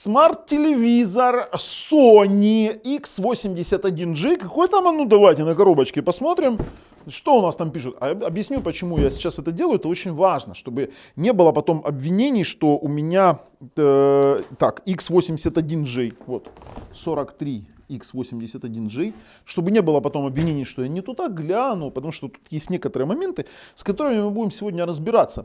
Смарт-телевизор Sony X81J. Какой там, ну давайте на коробочке посмотрим. Что у нас там пишут? Объясню, почему я сейчас это делаю. Это очень важно, чтобы не было потом обвинений, что у меня так, X81J, вот, 43 X81J, чтобы не было потом обвинений, что я не туда гляну, потому что тут есть некоторые моменты, с которыми мы будем сегодня разбираться.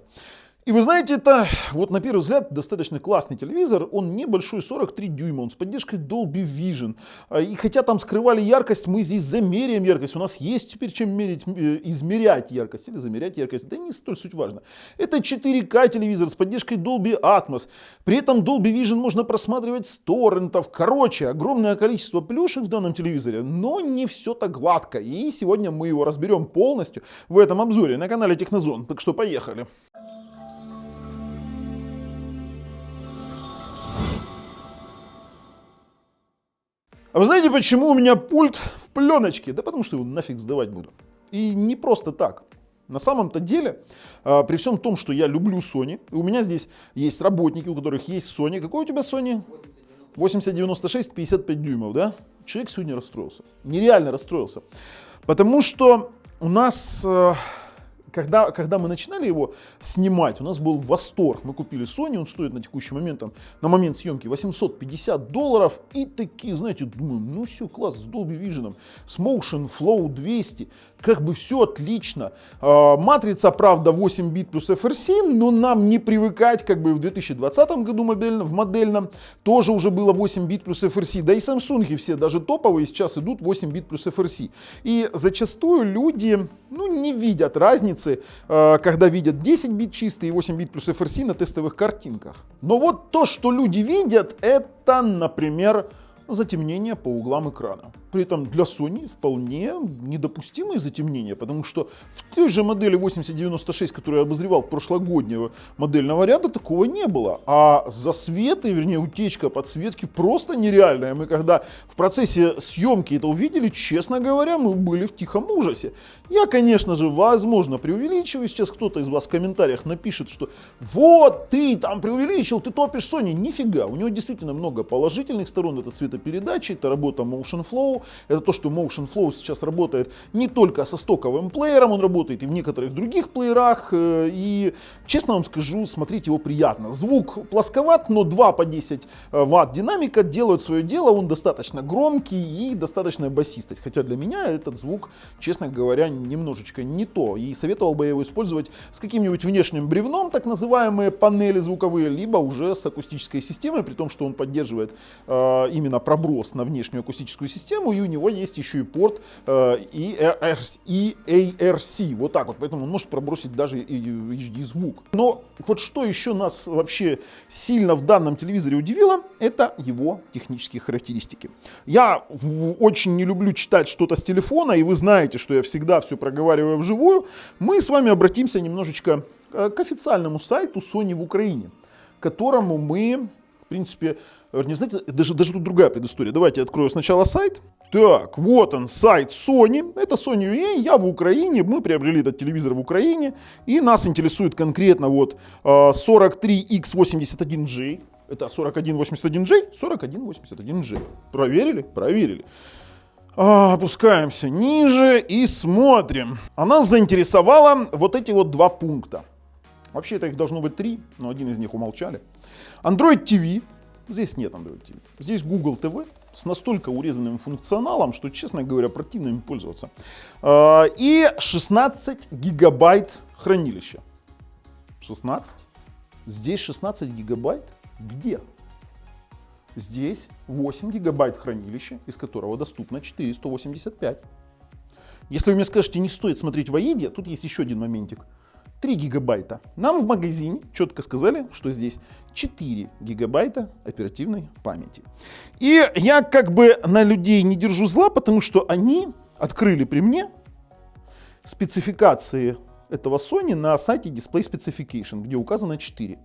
И вы знаете, это вот на первый взгляд достаточно классный телевизор, он небольшой, 43 дюйма, он с поддержкой Dolby Vision. И хотя там скрывали яркость, мы здесь замеряем яркость, у нас есть теперь чем мерить, измерять яркость или замерять яркость, да не столь суть важно. Это 4К телевизор с поддержкой Dolby Atmos, при этом Dolby Vision можно просматривать с торрентов. Короче, огромное количество плюшек в данном телевизоре, но не все так гладко. И сегодня мы его разберем полностью в этом обзоре на канале Технозон, так что поехали. А вы знаете, почему у меня пульт в пленочке? Да потому что его нафиг сдавать буду. И не просто так. На самом-то деле, при всем том, что я люблю Sony, у меня здесь есть работники, у которых есть Sony. Какой у тебя Sony? 8096, 55 дюймов, да? Человек сегодня расстроился. Нереально расстроился. Потому что у нас... Когда мы начинали его снимать, у нас был восторг. Мы купили Sony, он стоит на текущий момент, на момент съемки $850. И такие, знаете, думаем, ну все, класс, с Dolby Vision, с Motion Flow 200, как бы все отлично. Матрица, правда, 8 бит плюс FRC, но нам не привыкать, как бы в 2020 году в модельном тоже уже было 8 бит плюс FRC. Да и Samsung все, даже топовые, сейчас идут 8 бит плюс FRC. И зачастую люди, ну, не видят разницы, когда видят 10 бит чистые и 8 бит плюс FRC на тестовых картинках. Но вот то, что люди видят, это, например, затемнение по углам экрана. При этом для Sony вполне недопустимое затемнение, потому что в той же модели 8096, которую я обозревал прошлогоднего модельного ряда, такого не было. А засветы, вернее утечка подсветки просто нереальная. Мы когда в процессе съемки это увидели, честно говоря, мы были в тихом ужасе. Я, конечно же, возможно, преувеличиваю. Сейчас кто-то из вас в комментариях напишет, что вот ты там преувеличил, ты топишь Sony. Нифига, у него действительно много положительных сторон. Это цветопередача, это работа Motion Flow. Это то, что Motion Flow сейчас работает не только со стоковым плеером, он работает и в некоторых других плеерах. И, честно вам скажу, смотреть его приятно. Звук плосковат, но 2 по 10 ватт динамика делают свое дело. Он достаточно громкий и достаточно басистый. Хотя для меня этот звук, честно говоря, немножечко не то. И советовал бы я его использовать с каким-нибудь внешним бревном, так называемые панели звуковые, либо уже с акустической системой, при том, что он поддерживает именно проброс на внешнюю акустическую систему. И у него есть еще и порт EARC, вот так вот, поэтому он может пробросить даже HD звук. Но вот что еще нас вообще сильно в данном телевизоре удивило, это его технические характеристики. Я очень не люблю читать что-то с телефона, и вы знаете, что я всегда все проговариваю вживую. Мы с вами обратимся немножечко к официальному сайту Sony в Украине, которому мы, в принципе, не знаете, даже тут другая предыстория. Давайте я открою сначала сайт. Так, вот он, сайт Sony. Это Sony.ua, я в Украине, мы приобрели этот телевизор в Украине. И нас интересует конкретно вот 43X81J. Это 4181J, 4181J. Проверили? Проверили. Опускаемся ниже и смотрим. А нас заинтересовало вот эти вот 2 пункта. Вообще-то их должно быть 3, но один из них умолчали. Android TV. Здесь нет Android TV. Здесь Google TV с настолько урезанным функционалом, что, честно говоря, противно им пользоваться. И 16 гигабайт хранилища. 16? Здесь 16 гигабайт? Где? Здесь 8 гигабайт хранилища, из которого доступно 485. Если вы мне скажете, не стоит смотреть в AED, тут есть еще один моментик. 3 гигабайта. Нам в магазине четко сказали, что здесь 4 гигабайта оперативной памяти. И я как бы на людей не держу зла, потому что они открыли при мне спецификации этого Sony на сайте Display Specification, где указано 4.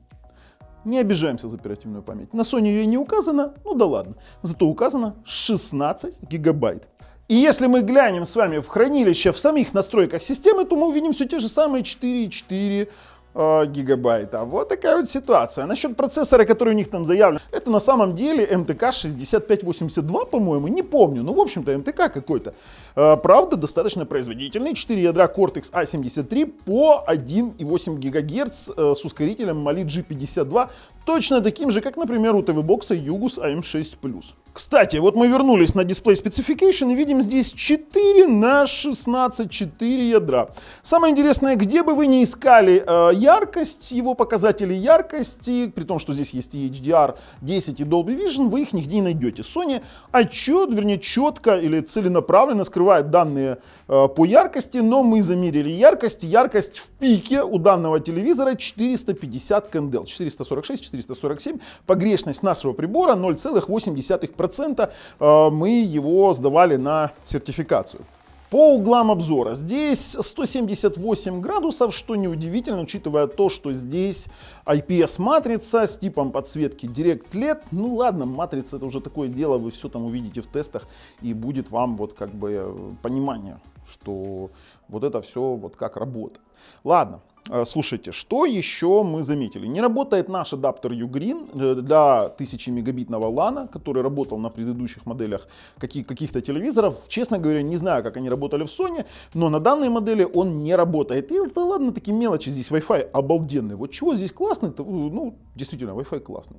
Не обижаемся за оперативную память. На Sony ее не указано, ну да ладно. Зато указано 16 гигабайт. И если мы глянем с вами в хранилище в самих настройках системы, то мы увидим все те же самые 4.4 гигабайта. Вот такая вот ситуация. Насчет процессора, который у них там заявлен, это на самом деле МТК 6582, по-моему, не помню. Ну, в общем-то, МТК какой-то. Правда, достаточно производительный. 4 ядра Cortex A73 по 1,8 ГГц с ускорителем Mali G52. Точно таким же, как, например, у ТВ-бокса Yugus AM6+. Кстати, вот мы вернулись на Display Specification и видим здесь 4 на 16, 4 ядра. Самое интересное, где бы вы ни искали яркость, его показатели яркости, при том, что здесь есть и HDR10 и Dolby Vision, вы их нигде не найдете. Sony четко или целенаправленно скрывает данные по яркости, но мы замерили яркость. Яркость в пике у данного телевизора 450 кандел, 446-447. Погрешность нашего прибора 0,8%. Мы его сдавали на сертификацию. По углам обзора здесь 178 градусов, что неудивительно, учитывая то, что здесь IPS-матрица с типом подсветки Direct LED. Ну ладно, матрица это уже такое дело, вы все там увидите в тестах и будет вам вот как бы понимание, что вот это все вот как работает. Ладно. Слушайте, что еще мы заметили? Не работает наш адаптер Ugreen для 1000 мегабитного LAN, который работал на предыдущих моделях каких-то телевизоров. Честно говоря, не знаю, как они работали в Sony, но на данной модели он не работает. И да ладно, такие мелочи, здесь Wi-Fi обалденный. Вот чего здесь классный, ну, действительно, Wi-Fi классный.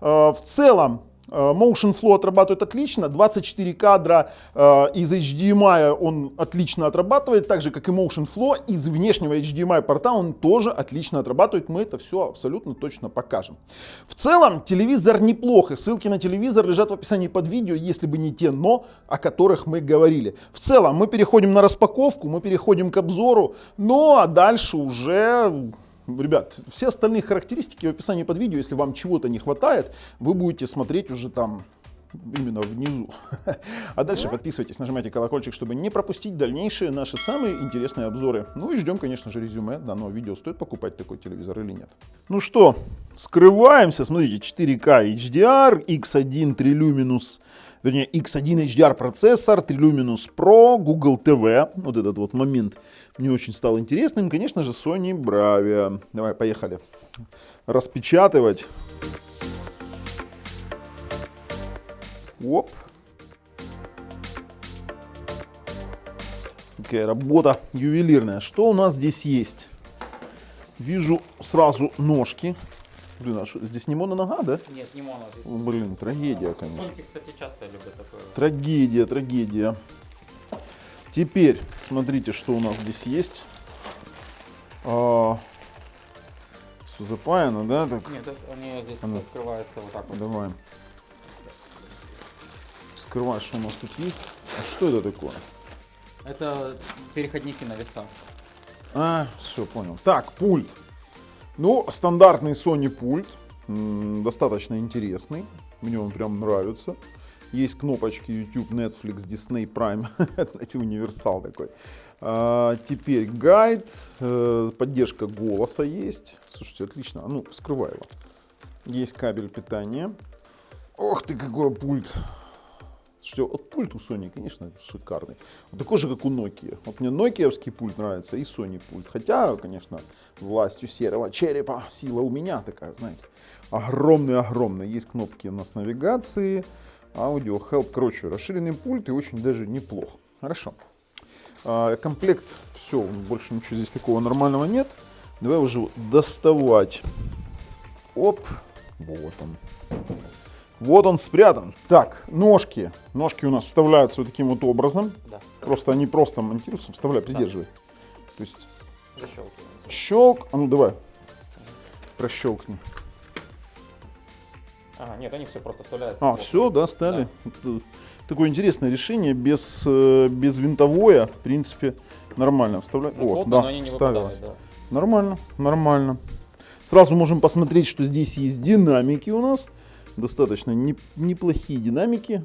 В целом, Motion Flow отрабатывает отлично, 24 кадра из HDMI он отлично отрабатывает, так же как и Motion Flow из внешнего HDMI порта он тоже отлично отрабатывает, мы это все абсолютно точно покажем. В целом телевизор неплохо, ссылки на телевизор лежат в описании под видео, если бы не те «но», о которых мы говорили. В целом мы переходим на распаковку, мы переходим к обзору, ну а дальше уже... Ребят, все остальные характеристики в описании под видео, если вам чего-то не хватает, вы будете смотреть уже там именно внизу. А дальше подписывайтесь, нажимайте колокольчик, чтобы не пропустить дальнейшие наши самые интересные обзоры. Ну и ждем, конечно же, резюме данного видео, стоит покупать такой телевизор или нет. Ну что, скрываемся, смотрите, 4К HDR, X1 3Luminous, вернее X1 HDR процессор, 3Luminous Pro, Google TV, вот этот вот момент мне очень стал интересным, конечно же, Sony Bravia. Давай, поехали. Распечатывать. Оп. Такая работа ювелирная. Что у нас здесь есть? Вижу сразу ножки. Блин, а что, здесь не мононога, да? Нет, не моно. Блин, трагедия, конечно. Соньки, кстати, часто любят такое. Трагедия. Теперь, смотрите, что у нас здесь есть. Все запаяно, да? Так? Нет, они здесь открываются вот так вот. Давай. Вскрывай, что у нас тут есть. А что это такое? Это переходники на веса. Все, понял. Так, пульт. Ну, стандартный Sony пульт. Достаточно интересный. Мне он прям нравится. Есть кнопочки YouTube, Netflix, Disney Prime. Знаете, универсал такой. Теперь гайд. Поддержка голоса есть. Слушайте, отлично. Ну, вскрывай его. Есть кабель питания. Ох ты, какой пульт. Слушайте, вот пульт у Sony, конечно, шикарный. Вот такой же, как у Nokia. Вот мне нокиевский пульт нравится и Sony пульт. Хотя, конечно, властью серого черепа сила у меня такая, знаете. Огромный. Есть кнопки у нас навигации, аудио, help. Короче, расширенный пульт и очень даже неплохо. Хорошо. Комплект, все, больше ничего здесь такого нормального нет. Давай уже доставать. Оп, вот он. Вот он спрятан. Так, ножки. Ножки у нас вставляются вот таким вот образом. Да. Просто они просто монтируются. Вставляй, придерживай. Да. То есть защелкивается. Щелк. А ну давай. Прощелкни. Нет, они все просто вставляются. Все, да, стали. Да. Такое интересное решение, без винтовое, в принципе, нормально. Вставляй. Да, но они не вставилось. выпадают, да. Нормально. Сразу можем посмотреть, что здесь есть динамики у нас. Достаточно неплохие динамики.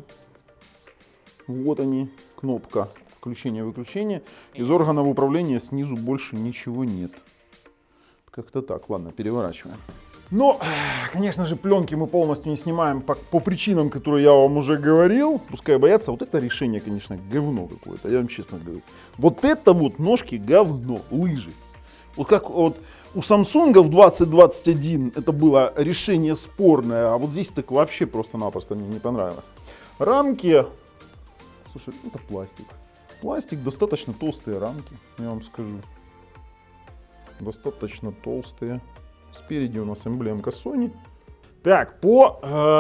Вот они, кнопка включения-выключения. Из органов управления снизу больше ничего нет. Как-то так, ладно, переворачиваем. Но, конечно же, пленки мы полностью не снимаем по причинам, которые я вам уже говорил. Пускай боятся. Вот это решение, конечно, говно какое-то, я вам честно говорю. Вот это вот ножки говно, лыжи. Вот как вот у Samsung в 2021 это было решение спорное, а вот здесь так вообще просто-напросто мне не понравилось. Рамки, слушай, это пластик. Пластик, достаточно толстые рамки, я вам скажу. Достаточно толстые. Спереди у нас эмблемка Sony. Так, по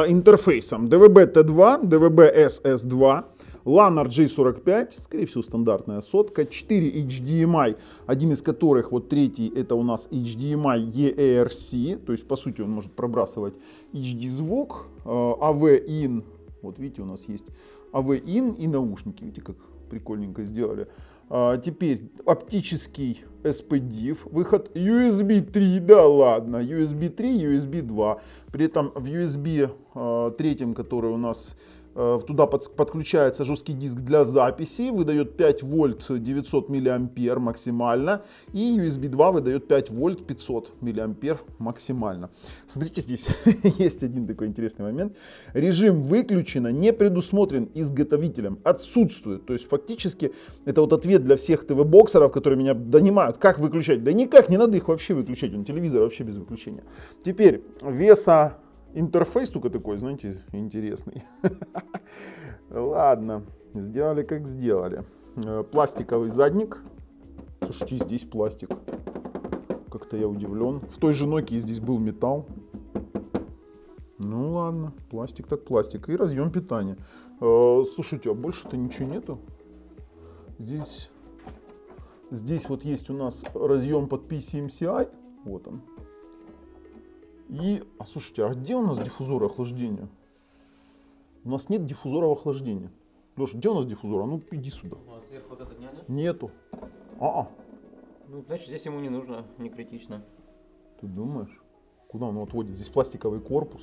интерфейсам. DVB-T2, DVB-SS2, LAN RJ45, скорее всего стандартная сотка, 4 HDMI, один из которых, вот третий, это у нас HDMI EARC, то есть по сути он может пробрасывать HD звук, AV-in, вот видите у нас есть AV-in и наушники, видите как прикольненько сделали. Теперь оптический SPDIF, выход USB 3, да ладно, USB 3, USB 2. При этом в USB 3, который у нас туда подключается жесткий диск для записи, выдает 5 вольт 900 миллиампер максимально, и USB 2 выдает 5 вольт 500 миллиампер максимально. Смотрите, здесь есть один такой интересный момент. Режим выключено, не предусмотрен изготовителем, отсутствует. То есть фактически это вот ответ для всех ТВ-боксеров, которые меня донимают, как выключать. Да никак, не надо их вообще выключать, он телевизор вообще без выключения. Теперь веса. Интерфейс только такой, знаете, интересный. Ладно, сделали как сделали. Пластиковый задник. Слушайте, здесь пластик. Как-то я удивлен. В той же Nokia здесь был металл. Ну ладно, пластик так пластик. И разъем питания. Слушайте, а больше-то ничего нету. Здесь вот есть у нас разъем под PCMCI. Вот он. И, слушайте, а где у нас диффузор охлаждения? У нас нет диффузора охлаждения. Леша, где у нас диффузор? А ну иди сюда. У нас сверху вот этот нет? Нету. Ну, значит, здесь ему не нужно, не критично. Ты думаешь? Куда он отводит? Здесь пластиковый корпус?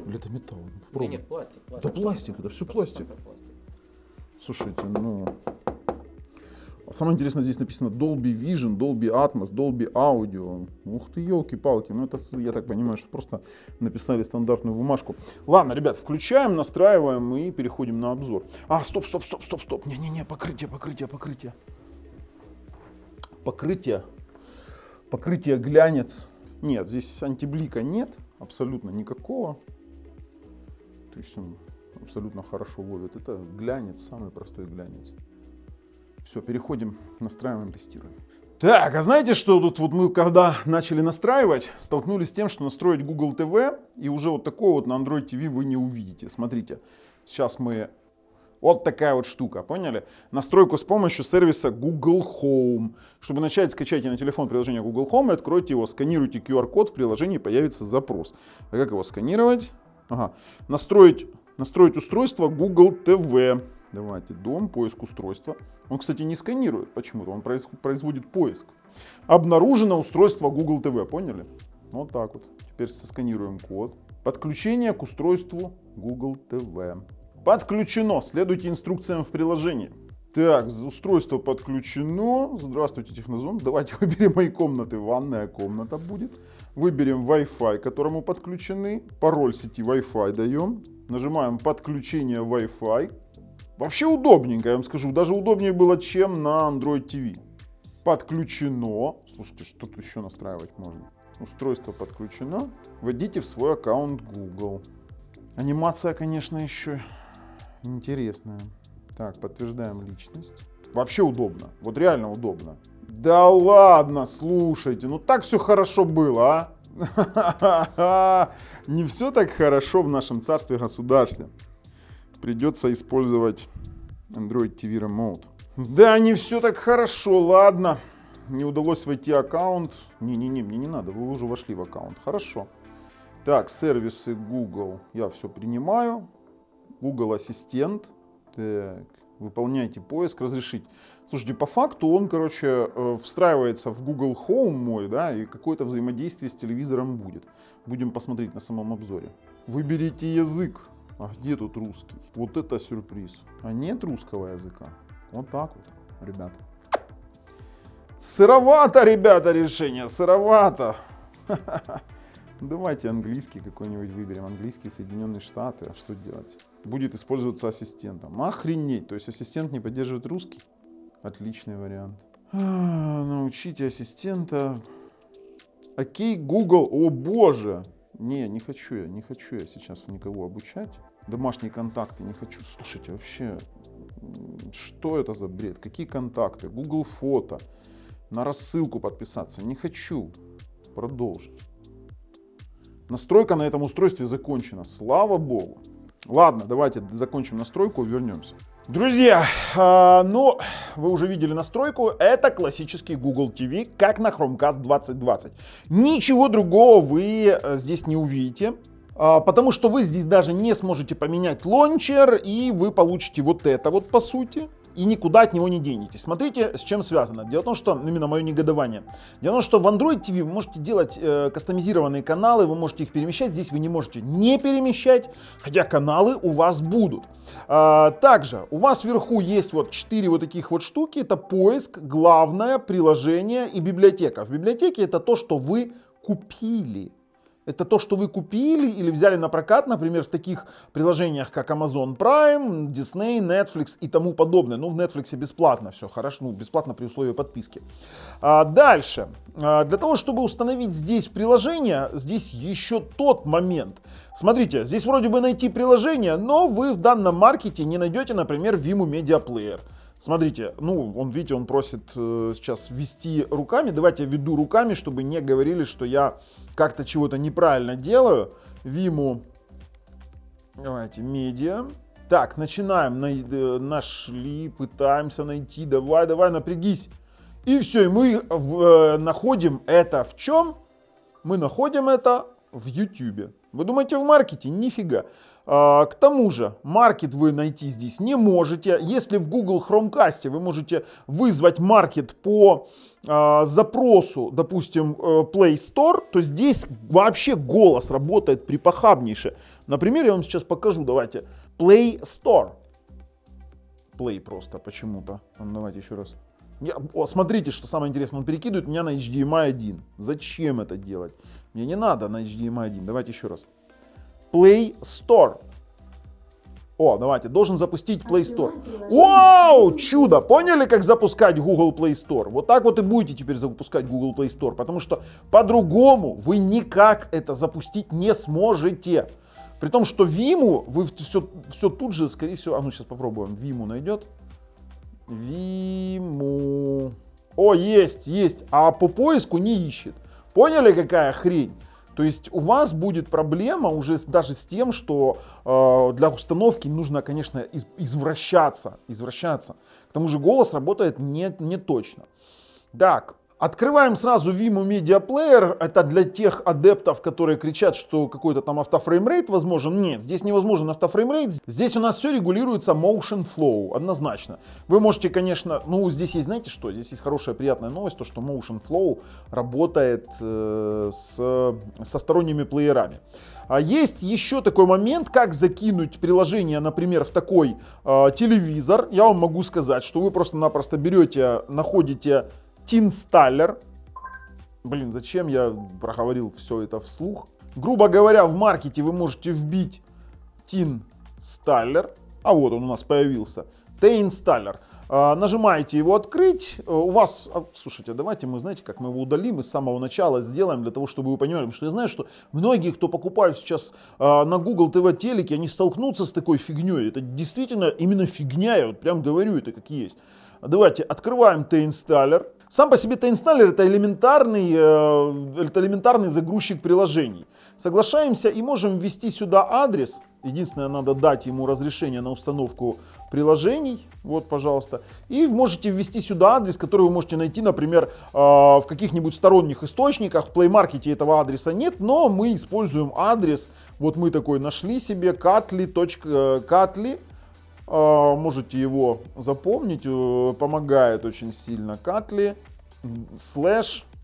Или это металл? Нет, пластик. Это пластик, это все пластик. Слушайте, ну... Самое интересное, здесь написано Dolby Vision, Dolby Atmos, Dolby Audio. Ух ты, елки-палки. Ну это, я так понимаю, что просто написали стандартную бумажку. Ладно, ребят, включаем, настраиваем и переходим на обзор. Стоп. Не-не-не, покрытие. Покрытие глянец. Нет, здесь антиблика нет, абсолютно никакого. То есть он абсолютно хорошо ловит. Это глянец, самый простой глянец. Все, переходим, настраиваем, тестируем. Так, а знаете, что тут вот мы когда начали настраивать, столкнулись с тем, что настроить Google TV, и уже вот такое вот на Android TV вы не увидите. Смотрите, сейчас мы... Вот такая вот штука, поняли? Настройку с помощью сервиса Google Home. Чтобы начать, скачайте на телефон приложение Google Home и откройте его, сканируйте QR-код, в приложении появится запрос. А как его сканировать? Настроить устройство Google TV. Давайте, дом, поиск устройства. Он, кстати, не сканирует почему-то, он производит поиск. Обнаружено устройство Google TV, поняли? Вот так вот. Теперь сосканируем код. Подключение к устройству Google TV. Подключено. Следуйте инструкциям в приложении. Так, устройство подключено. Здравствуйте, Технозон. Давайте выберем мои комнаты. Ванная комната будет. Выберем Wi-Fi, к которому подключены. Пароль сети Wi-Fi даем. Нажимаем подключение Wi-Fi. Вообще удобненько, я вам скажу. Даже удобнее было, чем на Android TV. Подключено. Слушайте, что тут еще настраивать можно? Устройство подключено. Вводите в свой аккаунт Google. Анимация, конечно, еще интересная. Так, подтверждаем личность. Вообще удобно. Вот реально удобно. Да ладно, слушайте. Ну так все хорошо было, а? Не все так хорошо в нашем царстве-государстве. Придется использовать Android TV Remote. Да, не все так хорошо, ладно. Не удалось войти в аккаунт. Не, мне не надо, вы уже вошли в аккаунт. Хорошо. Так, сервисы Google. Я все принимаю. Google Ассистент. Так, выполняйте поиск, разрешить. Слушайте, по факту он, встраивается в Google Home мой, да, и какое-то взаимодействие с телевизором будет. Будем посмотреть на самом обзоре. Выберите язык. А где тут русский? Вот это сюрприз. А нет русского языка. Вот так вот, ребята. Сыровато, ребята, решение. Сыровато. Давайте английский какой-нибудь выберем. Английский, Соединенные Штаты. А что делать? Будет использоваться ассистентом. Охренеть. То есть ассистент не поддерживает русский? Отличный вариант. Научите ассистента. Окей, Google. О боже. Не хочу я сейчас никого обучать. Домашние контакты не хочу. Слушайте, вообще, что это за бред? Какие контакты? Google фото. На рассылку подписаться. Не хочу. Продолжить. Настройка на этом устройстве закончена. Слава богу. Ладно, давайте закончим настройку и вернемся. Друзья, ну, вы уже видели настройку. Это классический Google TV, как на Chromecast 2020. Ничего другого вы здесь не увидите. Потому что вы здесь даже не сможете поменять лончер, и вы получите вот это вот по сути. И никуда от него не денетесь. Смотрите, с чем связано. Дело в том, что именно мое негодование. Дело в том, что в Android TV вы можете делать кастомизированные каналы, вы можете их перемещать. Здесь вы не можете не перемещать, хотя каналы у вас будут. Также у вас вверху есть вот 4 вот таких вот штуки. Это поиск, главное, приложение и библиотека. В библиотеке это то, что вы купили. Это то, что вы купили или взяли на прокат, например, в таких приложениях, как Amazon Prime, Disney, Netflix и тому подобное. Ну, в Netflix бесплатно все хорошо, ну, бесплатно при условии подписки. Дальше. Для того, чтобы установить здесь приложение, здесь еще тот момент. Смотрите, здесь вроде бы найти приложение, но вы в данном маркете не найдете, например, Vimeo Media Player. Смотрите, ну, видите, он просит сейчас ввести руками. Давайте я введу руками, чтобы не говорили, что я как-то чего-то неправильно делаю. Vimeo, давайте, медиа. Так, начинаем, нашли, пытаемся найти, давай, напрягись. И все, и мы находим это в чем? Мы находим это в YouTube. Вы думаете, в маркете? Нифига. К тому же, маркет вы найти здесь не можете. Если в Google Chromecast вы можете вызвать маркет по запросу, допустим, Play Store, то здесь вообще голос работает припохабнейше. Например, я вам сейчас покажу, давайте. Play Store. Play просто почему-то. Давайте еще раз. Смотрите, что самое интересное, он перекидывает меня на HDMI 1. Зачем это делать? Мне не надо на HDMI 1. Давайте еще раз. Play Store. О, давайте, должен запустить Play Store. Вау, чудо! Поняли, как запускать Google Play Store? Вот так вот и будете теперь запускать Google Play Store, потому что по-другому вы никак это запустить не сможете. При том, что Vimeo, вы все тут же, скорее всего, ну сейчас попробуем, Vimeo найдет. Vimeo. О, есть, а по поиску не ищет. Поняли, какая хрень? То есть у вас будет проблема уже даже с тем, что для установки нужно, конечно, извращаться. К тому же голос работает не точно. Так, открываем сразу Vimeo Media Player. Это для тех адептов, которые кричат, что какой-то там автофреймрейт возможен. Нет, здесь невозможен автофреймрейт. Здесь у нас все регулируется Motion Flow, однозначно. Вы можете, конечно, ну здесь есть, знаете что? Здесь есть хорошая приятная новость, то что Motion Flow работает со сторонними плеерами. А есть еще такой момент, как закинуть приложение, например, в такой телевизор. Я вам могу сказать, что вы просто-напросто берете, находите Tinstaller. Блин, зачем я проговорил все это вслух? Грубо говоря, в маркете вы можете вбить Tinstaller. А вот он у нас появился. Tinstaller. Нажимаете его открыть. У вас, слушайте, давайте мы, знаете, как мы его удалим и с самого начала сделаем, для того, чтобы вы понимали. Потому что я знаю, что многие, кто покупают сейчас на Google TV телеки, они столкнутся с такой фигней. Это действительно именно фигня, я вот прям говорю, это как есть. Давайте открываем Tinstaller. Сам по себе Tinstaller это элементарный загрузчик приложений. Соглашаемся и можем ввести сюда адрес. Единственное, надо дать ему разрешение на установку приложений. Вот, пожалуйста. И можете ввести сюда адрес, который вы можете найти, например, в каких-нибудь сторонних источниках. В Play Market этого адреса нет, но мы используем адрес. Вот мы такой нашли себе katli. Можете его запомнить, помогает очень сильно. Katli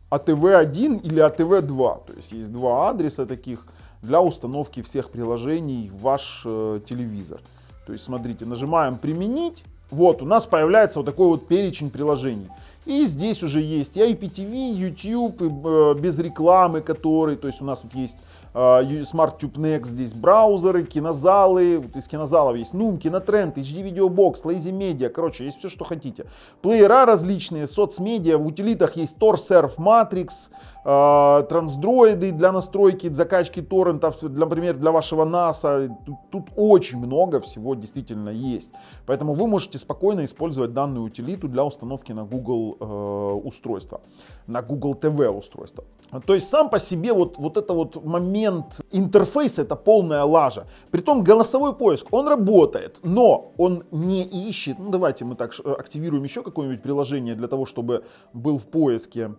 /ATV1 или ATV2. То есть есть два адреса таких для установки всех приложений в ваш телевизор. То есть смотрите, нажимаем применить. Вот у нас появляется вот такой вот перечень приложений. И здесь уже есть и IPTV, YouTube, и, без рекламы, который, то есть у нас тут есть SmartTube Next, здесь браузеры, кинозалы, из кинозалов есть Noom, Кинотренд, HD Video Box, Lazy Media, короче, есть все, что хотите. Плеера различные, соцмедиа, в утилитах есть Tor, Surf, Matrix, трансдроиды для настройки, закачки торрентов, например, для вашего NAS. Тут очень много всего действительно есть. Поэтому вы можете спокойно использовать данную утилиту для установки на Google устройство, на Google TV устройство. То есть сам по себе вот это вот момент интерфейса — это полная лажа. Притом голосовой поиск, он работает, но он не ищет. Ну давайте мы так активируем еще какое-нибудь приложение для того, чтобы был в поиске.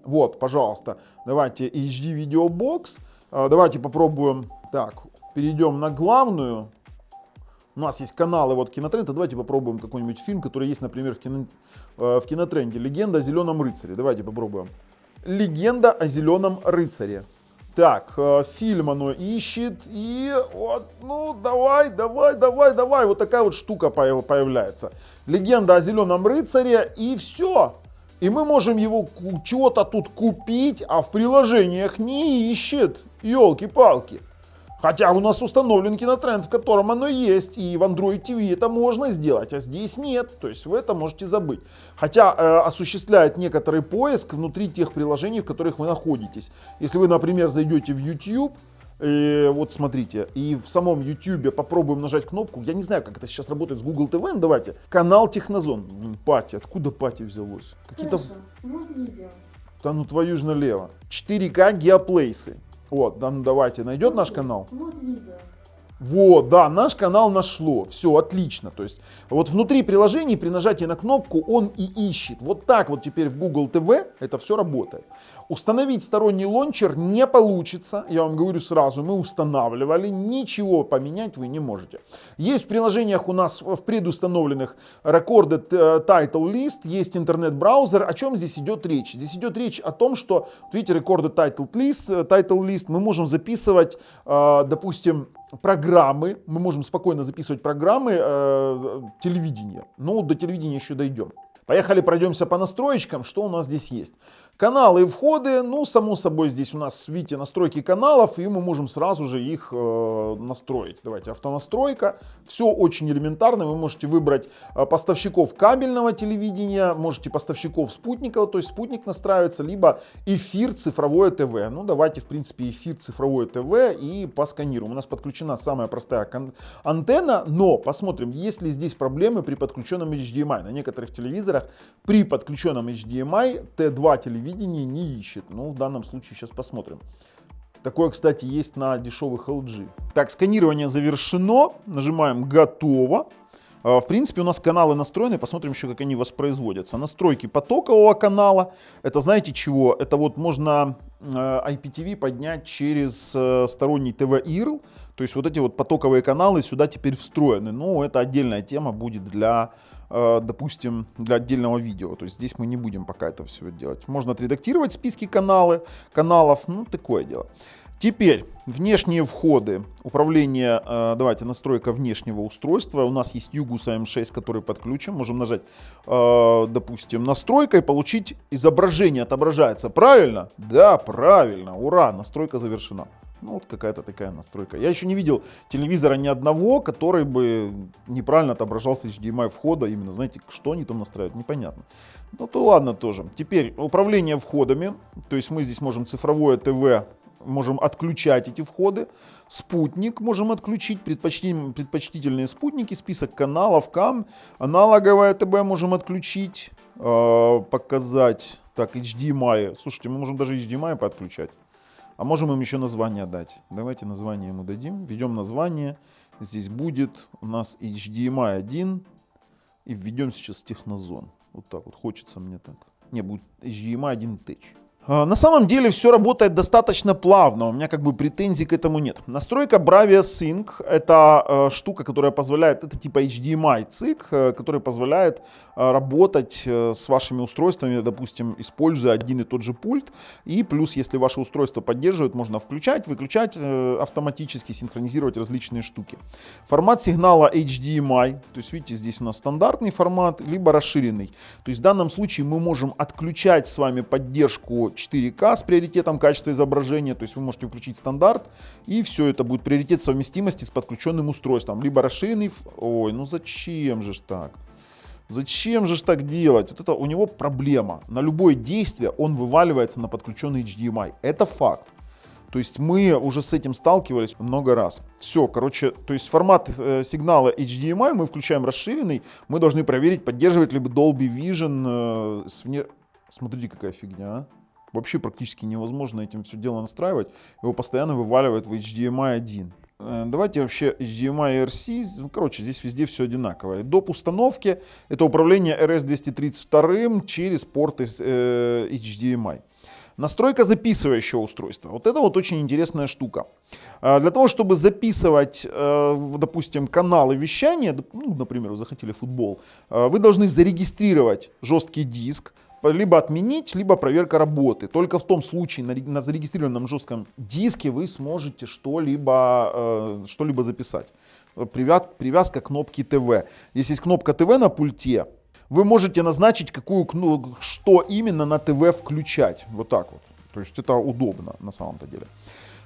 Вот, пожалуйста, давайте HD Video Box. Давайте попробуем. Так, перейдем на главную. У нас есть каналы, вот Кинотренд. Давайте попробуем какой-нибудь фильм, который есть, например, в Кинотренде. «Легенда о зеленом рыцаре». Давайте попробуем. «Легенда о зеленом рыцаре». Так, фильм оно ищет. И вот, ну, давай. Вот такая вот штука появляется. «Легенда о зеленом рыцаре». И все. И мы можем его чего-то тут купить, а в приложениях не ищет. Ёлки-палки. Хотя у нас установлен Кинотренд, в котором оно есть, и в Android TV это можно сделать, а здесь нет. То есть вы это можете забыть. Хотя осуществляет некоторый поиск внутри тех приложений, в которых вы находитесь. Если вы, например, зайдете в YouTube, вот смотрите, и в самом YouTube попробуем нажать кнопку. Я не знаю, как это сейчас работает с Google TV. Давайте. Канал Технозон. Пати. Откуда Пати взялось? Какие-то... Хорошо. Вот видео. Да ну твою ж налево. 4К геоплейсы. Вот, да, ну давайте. Найдет наш канал? Вот видео. Вот, да, наш канал нашло. Все, отлично. То есть вот внутри приложения при нажатии на кнопку он и ищет. Вот так вот теперь в Google TV это все работает. Установить сторонний лончер не получится. Я вам говорю сразу, мы устанавливали. Ничего поменять вы не можете. Есть в приложениях у нас в предустановленных Recorded Title List, есть интернет-браузер. О чем здесь идет речь? Здесь идет речь о том, что, видите, Recorded Title List, мы можем записывать, допустим, программы, мы можем спокойно записывать программы телевидения. Ну, до телевидения еще дойдем. Поехали, пройдемся по настроечкам, что у нас здесь есть. Каналы и входы, ну, само собой, здесь у нас, видите, настройки каналов, и мы можем сразу же их настроить. Давайте, автонастройка. Все очень элементарно. Вы можете выбрать поставщиков кабельного телевидения, можете поставщиков спутникового, то есть спутник настраивается, либо эфир цифровое ТВ. Ну, давайте, в принципе, эфир цифровое ТВ и посканируем. У нас подключена самая простая антенна, но посмотрим, есть ли здесь проблемы при подключенном HDMI. На некоторых телевизорах при подключенном HDMI Т2 телевидение не ищет. Ну, в данном случае сейчас посмотрим. Такое, кстати, есть на дешевых LG. Так, сканирование завершено. Нажимаем «Готово». В принципе, у нас каналы настроены. Посмотрим еще, как они воспроизводятся. Настройки потокового канала. Это знаете чего? Это вот можно IPTV поднять через сторонний TV IRL. То есть вот эти вот потоковые каналы сюда теперь встроены. Но это отдельная тема будет для, допустим, для отдельного видео. То есть здесь мы не будем пока это все делать. Можно отредактировать списки каналов. Ну, такое дело. Теперь внешние входы. Управление, давайте, настройка внешнего устройства. У нас есть Yugus AM6, который подключен. Можем нажать, допустим, настройка и получить изображение. Отображается. Правильно? Да, правильно. Ура, настройка завершена. Ну, вот какая-то такая настройка. Я еще не видел телевизора ни одного, который бы неправильно отображался HDMI входа. Именно, знаете, что они там настраивают, непонятно. Ну, то ладно тоже. Теперь управление входами. То есть мы здесь можем цифровое ТВ, можем отключать эти входы. Спутник можем отключить, предпочтительные спутники, список каналов, аналоговое ТВ можем отключить, показать. Так, HDMI. Слушайте, мы можем даже HDMI подключать. А можем им еще название дать. Давайте название ему дадим. Введем название. Здесь будет у нас HDMI 1. И введем сейчас Технозон. Вот так вот. Хочется мне так. Не, будет HDMI 1 Tech. На самом деле все работает достаточно плавно, у меня как бы претензий к этому нет. Настройка Bravia Sync — это штука, которая позволяет, это типа HDMI ЦИК, который позволяет работать с вашими устройствами, допустим, используя один и тот же пульт. И плюс, если ваше устройство поддерживает, можно включать, выключать автоматически, синхронизировать различные штуки. Формат сигнала HDMI, то есть видите, здесь у нас стандартный формат, либо расширенный. То есть в данном случае мы можем отключать с вами поддержку 4К с приоритетом качества изображения, то есть вы можете включить стандарт, и все это будет приоритет совместимости с подключенным устройством, либо расширенный, ой, ну зачем же ж так? Зачем же ж так делать? Вот это у него проблема. На любое действие он вываливается на подключенный HDMI. Это факт. То есть мы уже с этим сталкивались много раз. Все, короче, то есть формат сигнала HDMI мы включаем расширенный, мы должны проверить, поддерживает ли Dolby Vision Смотрите, какая фигня, а? Вообще практически невозможно этим все дело настраивать. Его постоянно вываливают в HDMI 1. Давайте вообще HDMI RC. Ну, короче, здесь везде все одинаково. Доп. Установки — это управление RS-232 через порты HDMI. Настройка записывающего устройства. Вот это вот очень интересная штука. Для того, чтобы записывать, допустим, каналы вещания, ну, например, вы захотели футбол, вы должны зарегистрировать жесткий диск, либо отменить, либо проверка работы. Только в том случае на зарегистрированном жестком диске вы сможете что-либо записать. Привязка кнопки ТВ. Если есть кнопка ТВ на пульте, вы можете назначить, что именно на ТВ включать. Вот так вот. То есть это удобно на самом-то деле.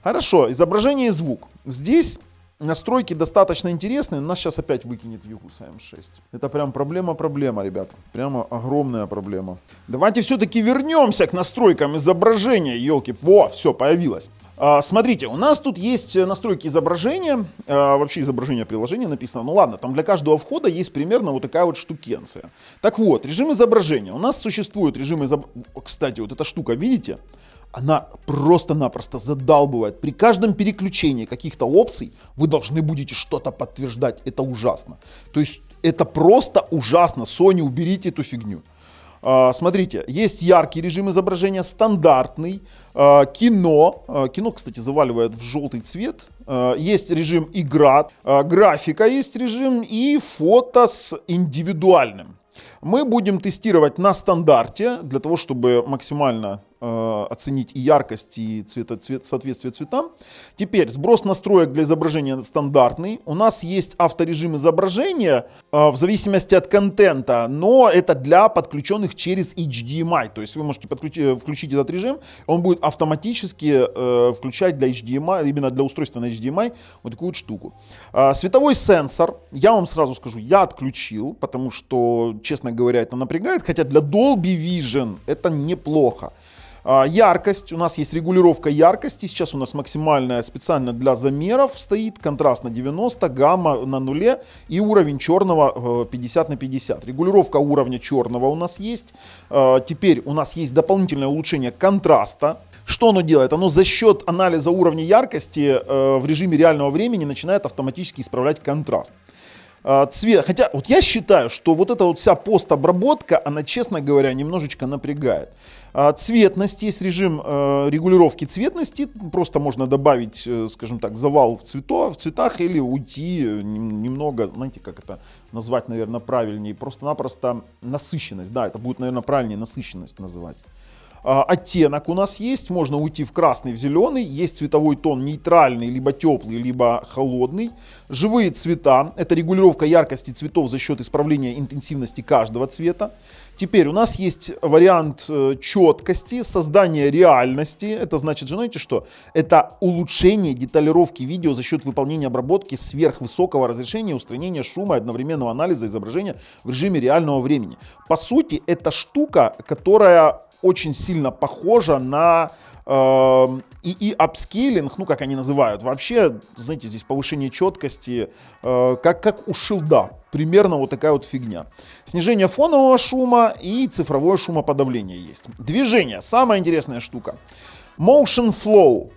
Хорошо, изображение и звук. Здесь настройки достаточно интересные. Нас сейчас опять выкинет Югуса М6. Это прям проблема, ребят. Прямо огромная проблема. Давайте все-таки вернемся к настройкам изображения. Елки, во, все, появилось. Смотрите, у нас тут есть настройки изображения, вообще изображение приложения написано. Ну ладно, там для каждого входа есть примерно вот такая вот штукенция. Так вот, режим изображения. У нас существует режим изображения. Кстати, вот эта штука, видите? Она просто-напросто задалбывает. При каждом переключении каких-то опций вы должны будете что-то подтверждать. Это ужасно. То есть это просто ужасно. Sony, уберите эту фигню. Смотрите, есть яркий режим изображения, стандартный, кино. Кино, кстати, заваливает в желтый цвет. Есть режим игра, графика есть режим и фото с индивидуальным. Мы будем тестировать на стандарте, для того, чтобы максимально оценить и яркость, и соответствие цветам. Теперь сброс настроек для изображения стандартный. У нас есть авторежим изображения в зависимости от контента, но это для подключенных через HDMI. То есть вы можете включить этот режим, он будет автоматически включать для HDMI, именно для устройства на HDMI, вот такую вот штуку. Световой сенсор, я вам сразу скажу, я отключил, потому что, честно говоря, это напрягает, хотя для Dolby Vision это неплохо. Яркость, у нас есть регулировка яркости, сейчас у нас максимальная специально для замеров стоит, контраст на 90, гамма на 0 и уровень черного 50 на 50. Регулировка уровня черного у нас есть, теперь у нас есть дополнительное улучшение контраста. Что оно делает? Оно за счет анализа уровня яркости в режиме реального времени начинает автоматически исправлять контраст. Цвет, хотя вот я считаю, что вот эта вот вся постобработка, она, честно говоря, немножечко напрягает. Цветность, есть режим регулировки цветности, просто можно добавить, скажем так, завал в цветах или уйти немного, знаете, как это назвать, наверное, правильнее, просто-напросто насыщенность, да, это будет, наверное, правильнее насыщенность называть. Оттенок у нас есть, можно уйти в красный, в зеленый, есть цветовой тон нейтральный, либо теплый, либо холодный. Живые цвета, это регулировка яркости цветов за счет исправления интенсивности каждого цвета. Теперь у нас есть вариант четкости, создание реальности, это значит, знаете что? Это улучшение деталировки видео за счет выполнения обработки сверхвысокого разрешения, устранения шума и одновременного анализа изображения в режиме реального времени. По сути, это штука, которая очень сильно похожа на апскейлинг, ну как они называют. Вообще, знаете, здесь повышение четкости, как у шилда. Примерно вот такая вот фигня. Снижение фонового шума и цифровое шумоподавление есть. Движение. Самая интересная штука. Motion Flow.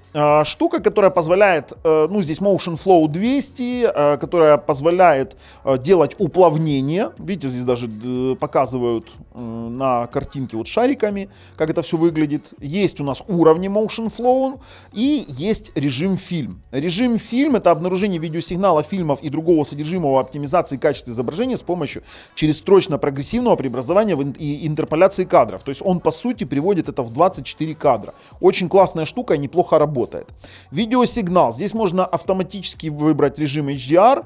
Штука, которая позволяет, ну здесь Motion Flow 200, которая позволяет делать уплавнение. Видите, здесь даже показывают на картинке вот шариками, как это все выглядит. Есть у нас уровни Motion Flow и есть режим фильм. Режим фильм — это обнаружение видеосигнала, фильмов и другого содержимого, оптимизации качества изображения с помощью черестрочно-прогрессивного преобразования и интерполяции кадров. То есть он по сути приводит это в 24 кадра. Очень классная штука, неплохо работает. Видеосигнал. Здесь можно автоматически выбрать режим HDR.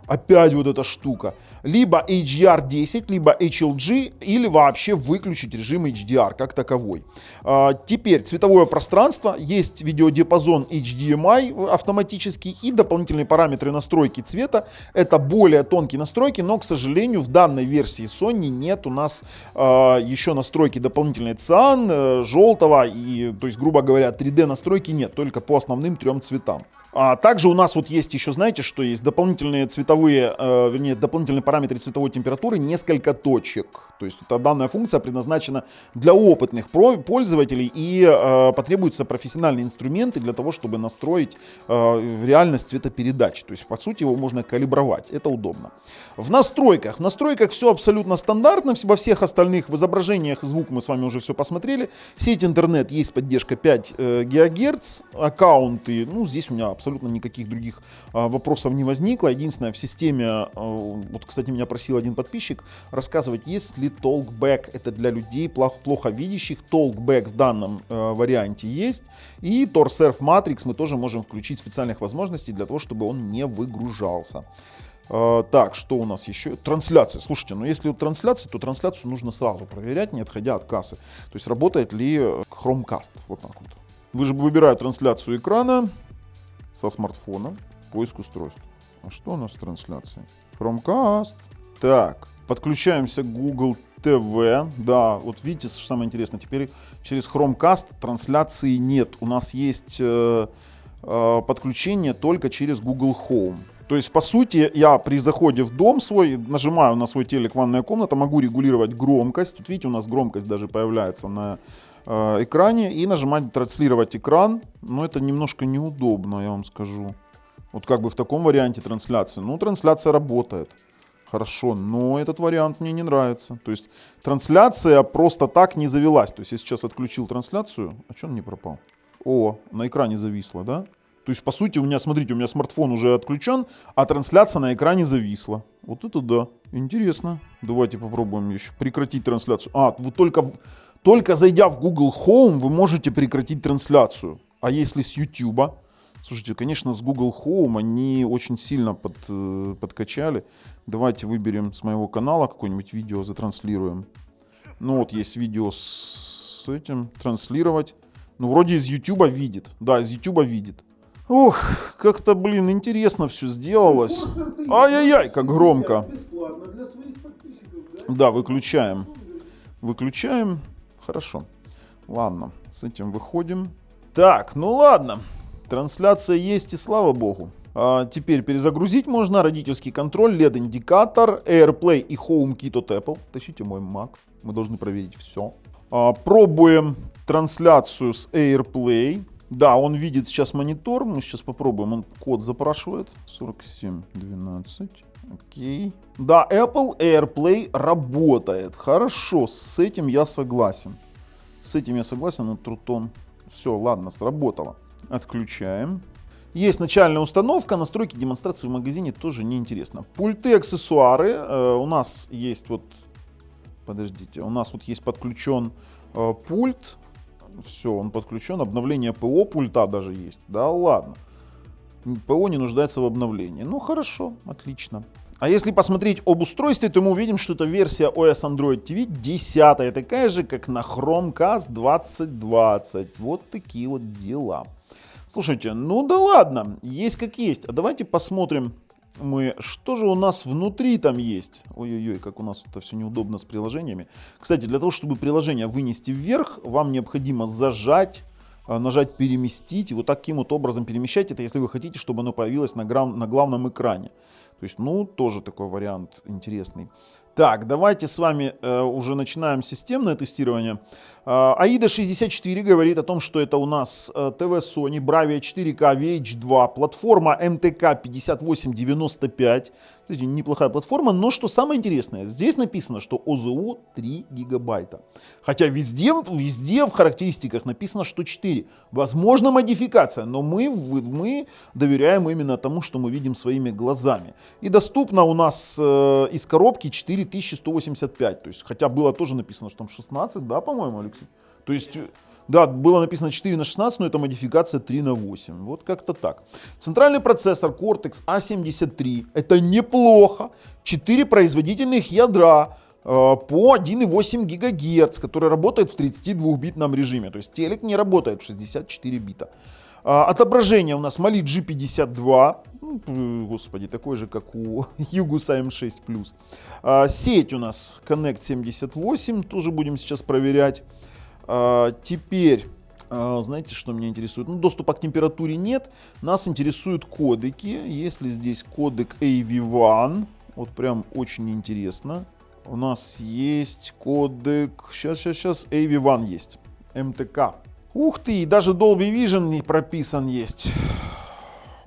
Опять вот эта штука. Либо HDR10, либо HLG, или вообще выключить режим HDR как таковой. Теперь цветовое пространство. Есть видеодиапазон HDMI автоматический и дополнительные параметры настройки цвета. Это более тонкие настройки, но, к сожалению, в данной версии Sony нет у нас еще настройки дополнительной циан, желтого, и, то есть, грубо говоря, 3D настройки нет, только по основным 3 цветам. Также у нас вот есть еще, знаете, что есть дополнительные цветовые, вернее, дополнительные параметры цветовой температуры, несколько точек. То есть эта данная функция предназначена для опытных пользователей и потребуются профессиональные инструменты для того, чтобы настроить реальность цветопередачи. То есть по сути его можно калибровать, это удобно. В настройках все абсолютно стандартно, во всех остальных в изображениях, звук мы с вами уже все посмотрели. Сеть интернет, есть поддержка 5 ГГц, аккаунты, ну здесь у меня абсолютно никаких других вопросов не возникло. Единственное, в системе, вот, кстати, меня просил один подписчик рассказывать, есть ли Talkback. Это для людей плохо видящих. Talkback в данном варианте есть. И TorSurf Matrix мы тоже можем включить специальных возможностей для того, чтобы он не выгружался. Так, что у нас еще? Трансляция. Слушайте, ну если трансляция, то трансляцию нужно сразу проверять, не отходя от кассы. То есть работает ли Chromecast. Вот так вот. Выбираю трансляцию экрана со смартфона, поиск устройств. А что у нас с трансляцией? Chromecast. Так, подключаемся к Google TV. Да, вот видите, что самое интересное. Теперь через Chromecast трансляции нет. У нас есть подключение только через Google Home. То есть, по сути, я при заходе в дом свой, нажимаю на свой телек «Ванная комната», могу регулировать громкость. Тут видите, у нас громкость даже появляется на экране. И нажимать «Транслировать экран». Но это немножко неудобно, я вам скажу. Вот как бы в таком варианте трансляции. Ну, трансляция работает. Хорошо, но этот вариант мне не нравится. То есть, трансляция просто так не завелась. То есть, я сейчас отключил трансляцию. А что он не пропал? О, на экране зависло, да? То есть, по сути, у меня, смотрите, у меня смартфон уже отключен, а трансляция на экране зависла. Вот это да, интересно. Давайте попробуем еще прекратить трансляцию. Вы только зайдя в Google Home, вы можете прекратить трансляцию. А если с YouTube? Слушайте, конечно, с Google Home они очень сильно подкачали. Давайте выберем с моего канала какое-нибудь видео, затранслируем. Ну вот есть видео с этим, транслировать. Ну вроде из YouTube видит. Да, из YouTube видит. Ох, как-то, блин, интересно все сделалось. Ай-яй-яй, как громко. Да, выключаем. Выключаем. Хорошо. Ладно, с этим выходим. Так, ну ладно. Трансляция есть и слава богу. Теперь перезагрузить можно. Родительский контроль, LED-индикатор, AirPlay и HomeKit от Apple. Тащите мой Mac. Мы должны проверить все. Пробуем трансляцию с AirPlay. Да, он видит сейчас монитор. Мы сейчас попробуем. Он код запрашивает. 4712. Окей. Да, Apple AirPlay работает. Хорошо, с этим я согласен. С этим я согласен. Но Трутон. Все, ладно, сработало. Отключаем. Есть начальная установка. Настройки демонстрации в магазине тоже неинтересно. Пульты, аксессуары. У нас есть вот... Подождите. У нас вот есть подключен пульт. Все, он подключен. Обновление ПО пульта даже есть. Да ладно. ПО не нуждается в обновлении. Ну хорошо, отлично. А если посмотреть об устройстве, то мы увидим, что это версия OS Android TV 10, такая же, как на Chromecast 2020. Вот такие вот дела. Слушайте, ну да ладно, есть как есть. А давайте посмотрим, что же у нас внутри там есть. Ой-ой-ой, как у нас это все неудобно с приложениями. Кстати, для того, чтобы приложение вынести вверх, вам необходимо зажать, нажать переместить. И вот таким вот образом перемещать это, если вы хотите, чтобы оно появилось на главном экране. То есть, ну, тоже такой вариант интересный. Так, давайте с вами уже начинаем системное тестирование. AIDA64 говорит о том, что это у нас ТВ Sony Bravia 4K VH2, платформа MTK 5895. Кстати, неплохая платформа, но что самое интересное, здесь написано, что ОЗУ 3 гигабайта. Хотя везде в характеристиках написано, что 4. Возможно модификация, но мы доверяем именно тому, что мы видим своими глазами. И доступно у нас из коробки 4185. То есть, хотя было тоже написано, что там 16, да, по-моему, Алексей? То есть, да, было написано 4 на 16, но это модификация 3 на 8. Вот как-то так. Центральный процессор Cortex A73. Это неплохо. 4 производительных ядра по 1,8 ГГц, который работает в 32-битном режиме. То есть телек не работает в 64 бита. Отображение у нас Mali G52. Господи, такой же, как у Yugusa M6+. Сеть у нас Connect 78. Тоже будем сейчас проверять. Теперь, знаете, что меня интересует? Ну, доступа к температуре нет. Нас интересуют кодеки. Если здесь кодек AV1, вот прям очень интересно. У нас есть кодек, сейчас AV1 есть, MTK. Ух ты, даже Dolby Vision не прописан есть.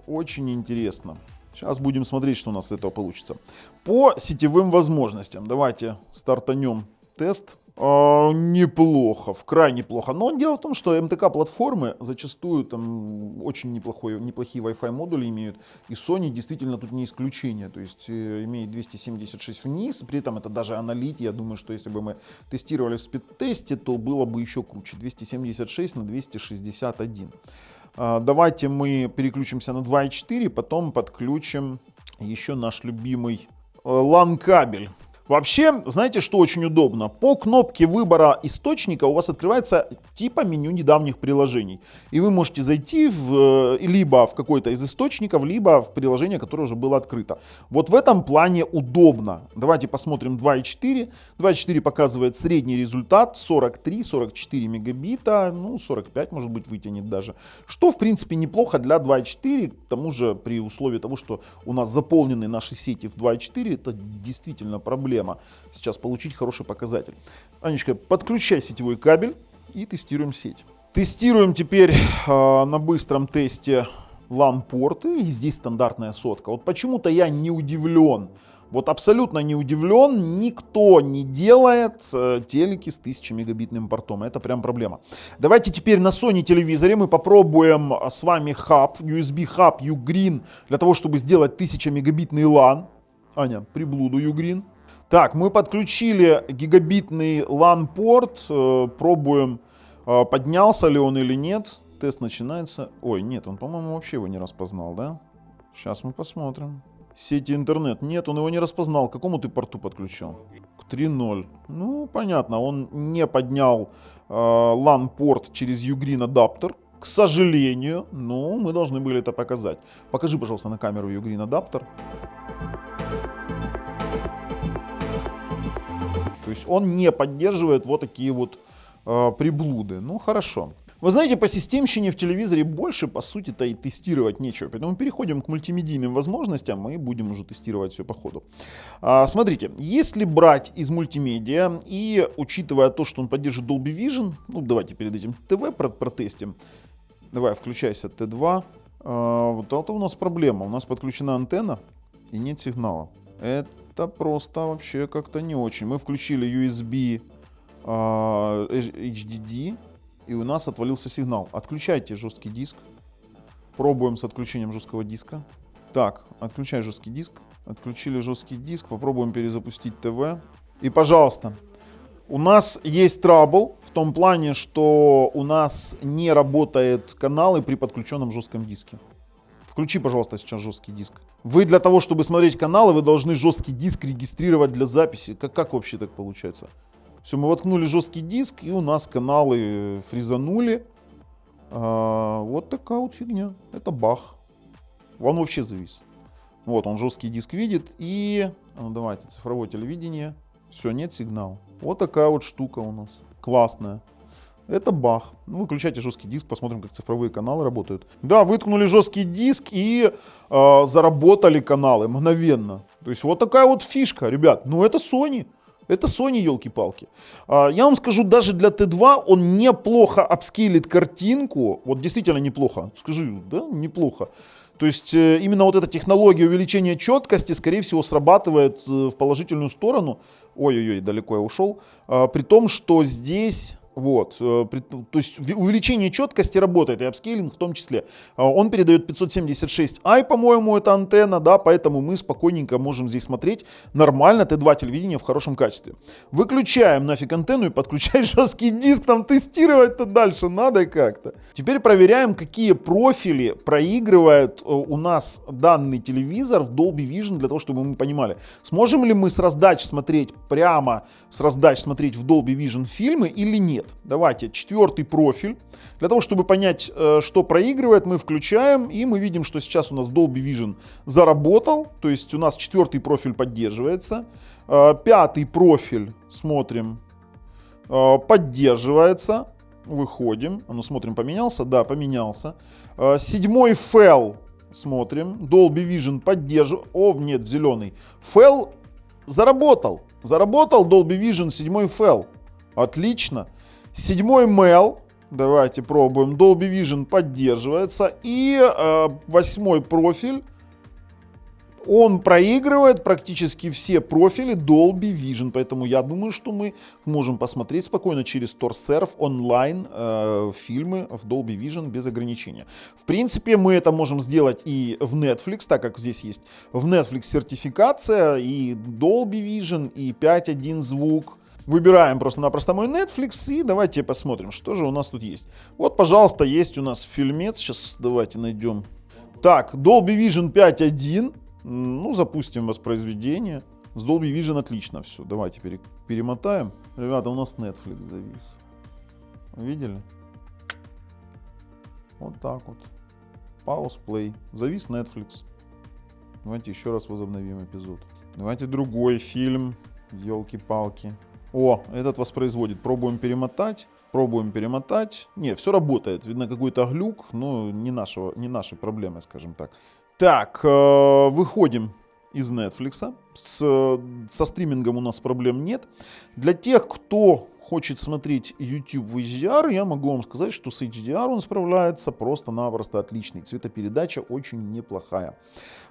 Очень интересно. Сейчас будем смотреть, что у нас с этого получится. По сетевым возможностям. Давайте стартанем тест. Неплохо, крайне плохо. Но дело в том, что МТК платформы зачастую там очень неплохие Wi-Fi модули имеют. И Sony действительно тут не исключение. То есть имеет 276 вниз. При этом это даже аналит. Я думаю, что если бы мы тестировали в спид-тесте, то было бы еще круче. 276 на 261. Давайте мы переключимся на 2.4, потом подключим еще наш любимый LAN кабель. Вообще, знаете, что очень удобно? По кнопке выбора источника у вас открывается типа меню недавних приложений. И вы можете зайти либо в какой-то из источников, либо в приложение, которое уже было открыто. Вот в этом плане удобно. Давайте посмотрим 2.4. 2.4 показывает средний результат 43-44 мегабита. Ну, 45 может быть вытянет даже. Что в принципе неплохо для 2.4. К тому же при условии того, что у нас заполнены наши сети в 2.4, это действительно проблема. Сейчас получить хороший показатель. Анечка, подключай сетевой кабель и тестируем сеть. Тестируем теперь на быстром тесте LAN-порты. И здесь стандартная сотка. Вот почему-то я не удивлен. Вот абсолютно не удивлен. Никто не делает телеки с 1000-мегабитным портом. Это прям проблема. Давайте теперь на Sony телевизоре мы попробуем с вами хаб, USB хаб Ugreen, для того, чтобы сделать 1000-мегабитный LAN. Аня, приблуду Ugreen. Так, мы подключили гигабитный LAN-порт, пробуем, поднялся ли он или нет. Тест начинается. Ой, нет, он, по-моему, вообще его не распознал, да? Сейчас мы посмотрим. Сети интернет. Нет, он его не распознал. К какому ты порту подключил? К 3.0. Ну, понятно, он не поднял LAN-порт через Ugreen адаптер. К сожалению, но мы должны были это показать. Покажи, пожалуйста, на камеру Ugreen адаптер. То есть он не поддерживает вот такие вот приблуды. Ну, хорошо. Вы знаете, по системщине в телевизоре больше, по сути-то, и тестировать нечего. Поэтому переходим к мультимедийным возможностям и будем уже тестировать все по ходу. Смотрите, если брать из мультимедиа и учитывая то, что он поддерживает Dolby Vision, ну, давайте перед этим ТВ протестим. Давай, включайся, Т2. Вот это у нас проблема. У нас подключена антенна и нет сигнала. Это просто вообще как-то не очень. Мы включили USB HDD, и у нас отвалился сигнал. Отключайте жесткий диск. Пробуем с отключением жесткого диска. Так, отключай жесткий диск. Отключили жесткий диск. Попробуем перезапустить ТВ. И, пожалуйста, у нас есть трабл в том плане, что у нас не работают каналы при подключенном жестком диске. Включи, пожалуйста, сейчас жесткий диск. Вы для того, чтобы смотреть каналы, вы должны жесткий диск регистрировать для записи. Как вообще так получается? Все, мы воткнули жесткий диск, и у нас каналы фризанули. Вот такая вот фигня. Это бах. Он вообще завис. Вот, он жесткий диск видит. И, ну, давайте, цифровое телевидение. Все, нет сигнала. Вот такая вот штука у нас. Классная. Это бах. Ну, выключайте жесткий диск, посмотрим, как цифровые каналы работают. Да, выткнули жесткий диск и заработали каналы мгновенно. То есть вот такая вот фишка, ребят. Ну это Sony. Это Sony, елки-палки. Я вам скажу, даже для T2 он неплохо апскейлит картинку. Вот действительно неплохо. Скажи, да, неплохо. То есть именно вот эта технология увеличения четкости, скорее всего, срабатывает в положительную сторону. Ой-ой-ой, далеко я ушел. При том, что здесь... Вот, то есть увеличение четкости работает, и апскейлинг в том числе. Он передает 576i, по-моему, это антенна, да, поэтому мы спокойненько можем здесь смотреть нормально T2 телевидение в хорошем качестве. Выключаем нафиг антенну и подключаем жесткий диск, там тестировать-то дальше надо как-то. Теперь проверяем, какие профили проигрывает у нас данный телевизор в Dolby Vision, для того, чтобы мы понимали, сможем ли мы с раздач смотреть прямо, с раздач смотреть в Dolby Vision фильмы или нет. Давайте, 4-й профиль. Для того, чтобы понять, что проигрывает, мы включаем, и мы видим, что сейчас у нас Dolby Vision заработал, то есть у нас 4-й профиль поддерживается. 5-й профиль, смотрим, поддерживается. Выходим, ну смотрим, поменялся? Да, поменялся. 7-й FEL, смотрим, Dolby Vision поддерживает. О, нет, зеленый. FEL заработал. Заработал Dolby Vision 7-й FEL. Отлично. 7-й MEL, давайте пробуем, Dolby Vision поддерживается. И 8-й профиль, он проигрывает практически все профили Dolby Vision. Поэтому я думаю, что мы можем посмотреть спокойно через TorServe онлайн фильмы в Dolby Vision без ограничения. В принципе, мы это можем сделать и в Netflix, так как здесь есть в Netflix сертификация, и Dolby Vision, и 5.1 звук. Выбираем просто-напросто мой Netflix и давайте посмотрим, что же у нас тут есть. Вот, пожалуйста, есть у нас фильмец. Сейчас давайте найдем. Так, Dolby Vision 5.1. Ну, запустим воспроизведение. С Dolby Vision отлично все. Давайте перемотаем. Ребята, у нас Netflix завис. Видели? Вот так вот. Pause, play. Завис Netflix. Давайте еще раз возобновим эпизод. Давайте другой фильм. Елки-палки. О, этот воспроизводит. Пробуем перемотать. Пробуем перемотать. Не, все работает. Видно какой-то глюк, но не наши проблемы, скажем так. Так, выходим из Netflix. Со стримингом у нас проблем нет. Для тех, кто хочет смотреть YouTube в HDR, я могу вам сказать, что с HDR он справляется просто-напросто отличный. Цветопередача очень неплохая.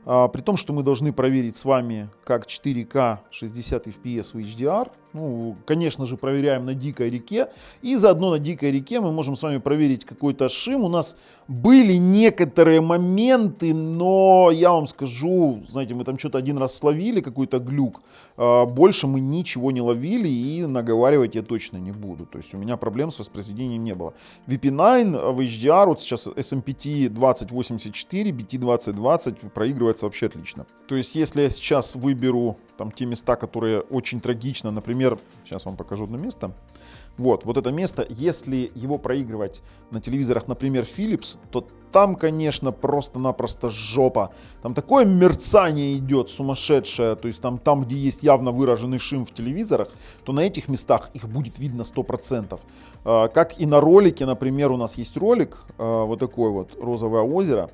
При том, что мы должны проверить с вами, как 4К 60 FPS в HDR. Ну, конечно же, проверяем на дикой реке. И заодно на дикой реке мы можем с вами проверить какой-то шим. У нас были некоторые моменты, но я вам скажу, знаете, мы там что-то один раз словили, какой-то глюк. Больше мы ничего не ловили и наговаривать я точно не буду. То есть у меня проблем с воспроизведением не было. VP9 в HDR, вот сейчас SMPTE 2084, BT 2020 проигрывается вообще отлично. То есть если я сейчас выберу там те места, которые очень трагично, например, сейчас вам покажу одно место. Вот это место, если его проигрывать на телевизорах, например, Philips, то там, конечно, просто-напросто жопа. Там такое мерцание идет сумасшедшее, то есть там, где есть явно выраженный шим в телевизорах, то на этих местах их будет видно 100%. Как и на ролике, например, у нас есть ролик, вот такой вот, «Розовое озеро».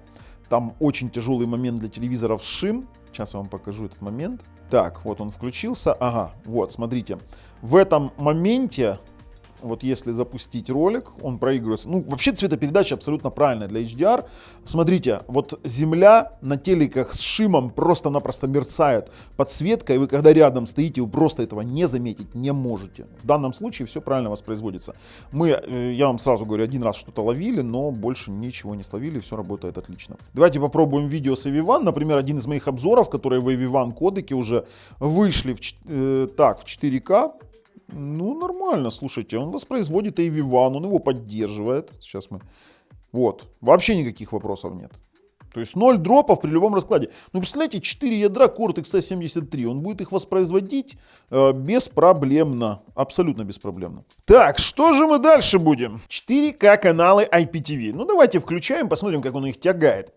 Там очень тяжелый момент для телевизоров шим. Сейчас я вам покажу этот момент. Так, вот он включился. Ага, вот, смотрите. В этом моменте, вот если запустить ролик, он проигрывается. Ну, вообще цветопередача абсолютно правильная для HDR. Смотрите, вот земля на телеках с шимом просто-напросто мерцает подсветка, и вы когда рядом стоите, вы просто этого не заметить не можете. В данном случае все правильно воспроизводится. Я вам сразу говорю, один раз что-то ловили, но больше ничего не словили, все работает отлично. Давайте попробуем видео с AV1. Например, один из моих обзоров, которые в AV1 кодеке уже вышли в 4К. Ну, нормально, слушайте, он воспроизводит AV1, он его поддерживает. Сейчас мы... Вот, вообще никаких вопросов нет. То есть 0 дропов при любом раскладе. Ну, представляете, 4 ядра Cortex A73, он будет их воспроизводить беспроблемно, абсолютно беспроблемно. Так, что же мы дальше будем? 4К каналы IPTV. Ну, давайте включаем, посмотрим, как он их тягает.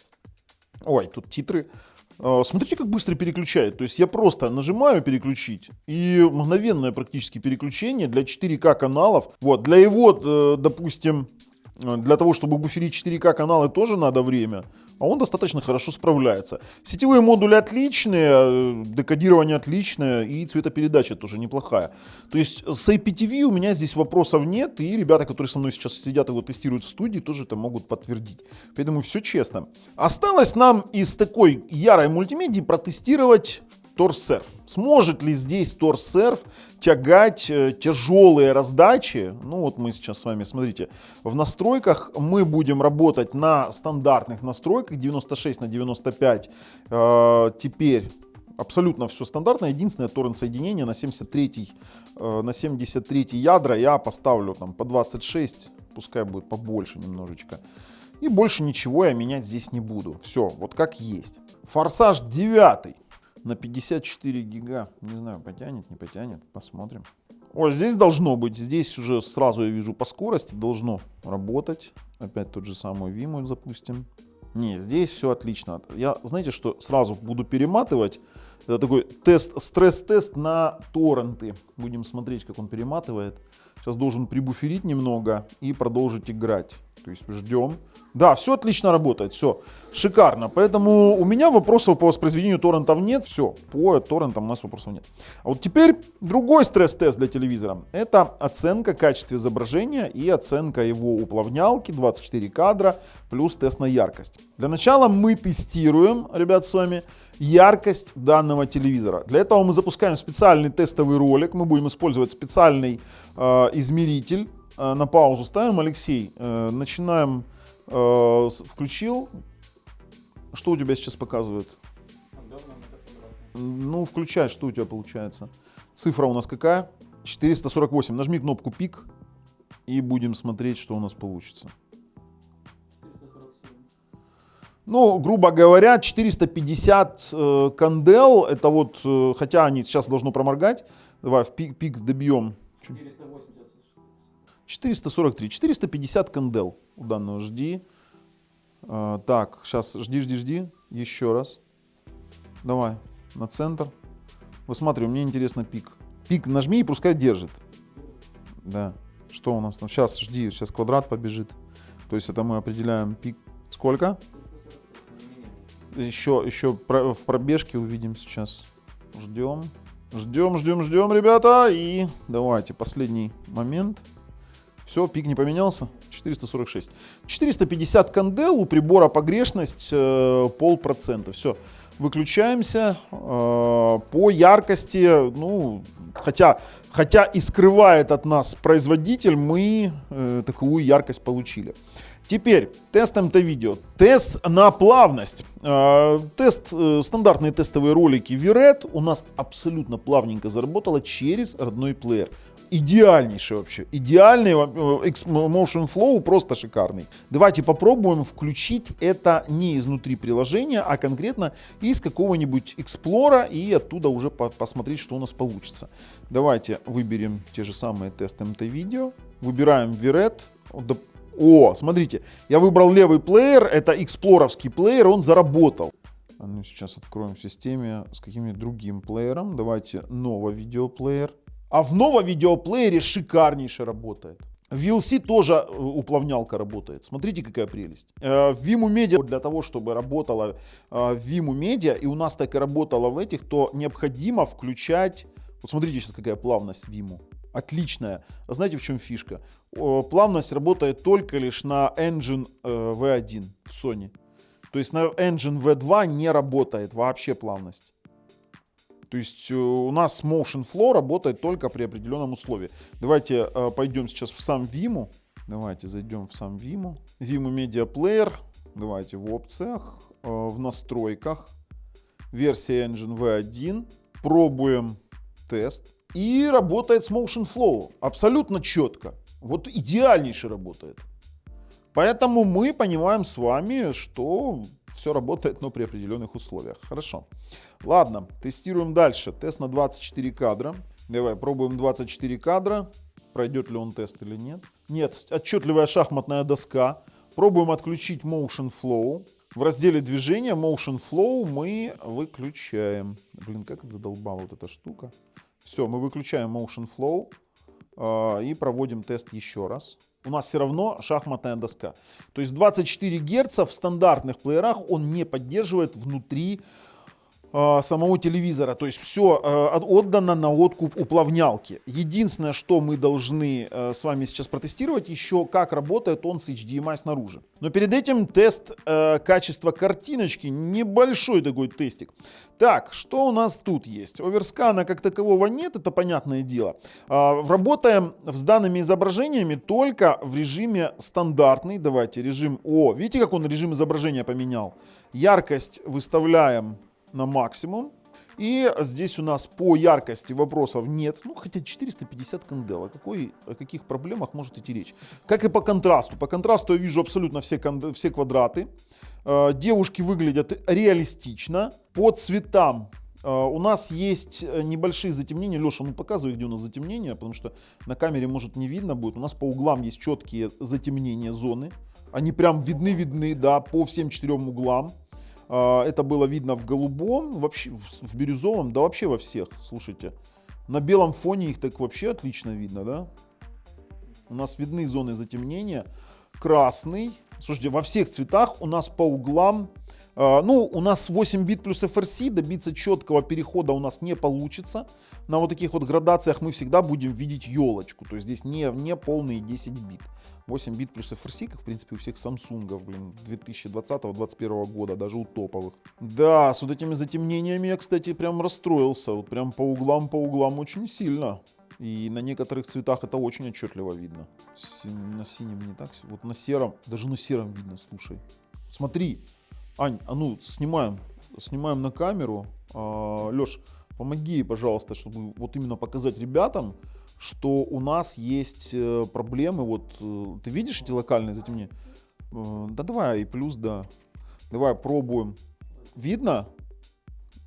Ой, тут титры. Смотрите, как быстро переключает. То есть я просто нажимаю переключить, и мгновенное практически переключение для 4К каналов. Вот, для его, допустим, для того, чтобы буферить 4К каналы, тоже надо время, а он достаточно хорошо справляется. Сетевые модули отличные, декодирование отличное, и цветопередача тоже неплохая. То есть с IPTV у меня здесь вопросов нет, и ребята, которые со мной сейчас сидят и его тестируют в студии, тоже это могут подтвердить. Поэтому все честно. Осталось нам из такой ярой мультимедии протестировать TorServe. Сможет ли здесь TorServe тягать тяжелые раздачи? Ну вот мы сейчас с вами, смотрите, в настройках мы будем работать на стандартных настройках 96/95. Теперь абсолютно все стандартно. Единственное, торрент-соединение на 73 ядра я поставлю там по 26, пускай будет побольше немножечко. И больше ничего я менять здесь не буду. Все, вот как есть. Форсаж 9. На 54 гига. Не знаю, потянет, не потянет. Посмотрим. Ой, здесь должно быть. Здесь уже сразу я вижу по скорости должно работать. Опять тот же самый Vimeo запустим. Не, здесь все отлично. Я, знаете, что сразу буду перематывать. Это такой тест, стресс-тест на торренты. Будем смотреть, как он перематывает. Сейчас должен прибуферить немного и продолжить играть. То есть ждем. Да, все отлично работает, все шикарно. Поэтому у меня вопросов по воспроизведению торрентов нет. Все, по торрентам у нас вопросов нет. А вот теперь другой стресс-тест для телевизора. Это оценка качества изображения и оценка его уплавнялки, 24 кадра, плюс тест на яркость. Для начала мы тестируем, ребят, с вами яркость данного телевизора. Для этого мы запускаем специальный тестовый ролик. Мы будем использовать специальный измеритель. На паузу ставим, Алексей. Начинаем. Включил. Что у тебя сейчас показывает? Ну, включай, что у тебя получается. Цифра у нас какая? 448. Нажми кнопку пик и будем смотреть, что у нас получится. 447. Ну, грубо говоря, 450 кандел. Это вот, хотя они сейчас должно проморгать. Давай в пик добьем. 480. 443. 450 кандел у данного. Жди. Так, сейчас жди. Еще раз. Давай на центр. Высматривай, мне интересно пик. Пик нажми и пускай держит. Да. Что у нас там? Сейчас жди, сейчас квадрат побежит. То есть это мы определяем пик. Сколько? Еще в пробежке увидим сейчас. Ждем, ребята. И давайте последний момент. Все, пик не поменялся. 446. 450 кандел, у прибора погрешность 0,5%. Все, выключаемся. По яркости, ну, хотя и скрывает от нас производитель, мы такую яркость получили. Теперь тест МТ-видео. Тест на плавность. Стандартные тестовые ролики VRED у нас абсолютно плавненько заработало через родной плеер. Идеальнейший вообще. Идеальный Motion Flow, просто шикарный. Давайте попробуем включить это не изнутри приложения, а конкретно из какого-нибудь Explorer и оттуда уже посмотреть, что у нас получится. Давайте выберем те же самые тест МТ-видео. Выбираем VRED. О, смотрите, я выбрал левый плеер, это эксплоровский плеер, он заработал. Ну, сейчас откроем в системе с каким-нибудь другим плеером. Давайте новый видеоплеер. А в новом видеоплеере шикарнейше работает. В VLC тоже уплавнялка работает. Смотрите, какая прелесть. В Vimeo Media, для того, чтобы работала в Vimeo Media, и у нас так и работало в этих, то необходимо включать... Вот смотрите сейчас, какая плавность Vimeo. Отличная. А знаете, в чем фишка? Плавность работает только лишь на Engine V1 в Sony. То есть на Engine V2 не работает вообще плавность. То есть у нас Motion Flow работает только при определенном условии. Давайте пойдем сейчас в сам Vimeo. Давайте зайдем в сам Vimeo. Vimeo Media Player. Давайте в опциях, в настройках. Версия Engine V1. Пробуем тест. И работает с Motion Flow. Абсолютно четко. Вот идеальнейше работает. Поэтому мы понимаем с вами, что все работает, но при определенных условиях. Хорошо. Ладно, тестируем дальше. Тест на 24 кадра. Давай пробуем 24 кадра. Пройдет ли он тест или нет. Нет, отчетливая шахматная доска. Пробуем отключить Motion Flow. В разделе движения Motion Flow мы выключаем. Блин, как это задолбала вот эта штука. Все, мы выключаем Motion Flow и проводим тест еще раз. У нас все равно шахматная доска. То есть 24 Гц в стандартных плеерах он не поддерживает внутри самого телевизора. То есть все отдано на откуп уплавнялки. Единственное, что мы должны с вами сейчас протестировать, еще как работает он с HDMI снаружи. Но перед этим тест качества картиночки. Небольшой такой тестик. Так, что у нас тут есть? Оверскана как такового нет, это понятное дело. Работаем с данными изображениями только в режиме стандартный. Давайте режим О. Видите, как он режим изображения поменял? Яркость выставляем на максимум. И здесь у нас по яркости вопросов нет. Ну, хотя 450 кандел. О каких проблемах может идти речь? Как и по контрасту. По контрасту я вижу абсолютно все квадраты. Девушки выглядят реалистично. По цветам у нас есть небольшие затемнения. Леша, ну показывай, где у нас затемнение, потому что на камере, может, не видно будет. У нас по углам есть четкие затемнения зоны. Они прям видны, да, по всем 4 углам. Это было видно в голубом, вообще в бирюзовом, да вообще во всех. Слушайте, на белом фоне их так вообще отлично видно, да? У нас видны зоны затемнения. Красный. Слушайте, во всех цветах у нас по углам. Ну, у нас 8 бит плюс FRC, добиться четкого перехода у нас не получится. На вот таких вот градациях мы всегда будем видеть елочку. То есть здесь не полные 10 бит. 8 бит плюс FRC, как в принципе у всех самсунгов, блин, 2020-2021 года, даже у топовых. Да, с вот этими затемнениями я, кстати, прям расстроился. Вот прям по углам очень сильно. И на некоторых цветах это очень отчетливо видно. На синем не так, вот на сером, даже на сером видно, слушай. Смотри. Ань, а ну снимаем на камеру. Леш, помоги, пожалуйста, чтобы вот именно показать ребятам, что у нас есть проблемы. Вот ты видишь эти локальные затемнения? Да давай и плюс, да. Давай пробуем. Видно?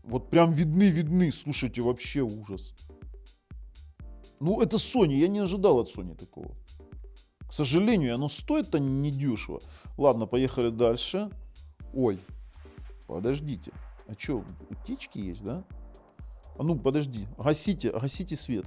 Вот прям видны. Слушайте, вообще ужас. Ну это Sony, я не ожидал от Sony такого. К сожалению, оно стоит-то недешево. Ладно, поехали дальше. Ой, подождите. А что, утечки есть, да? А ну, подожди. Гасите свет.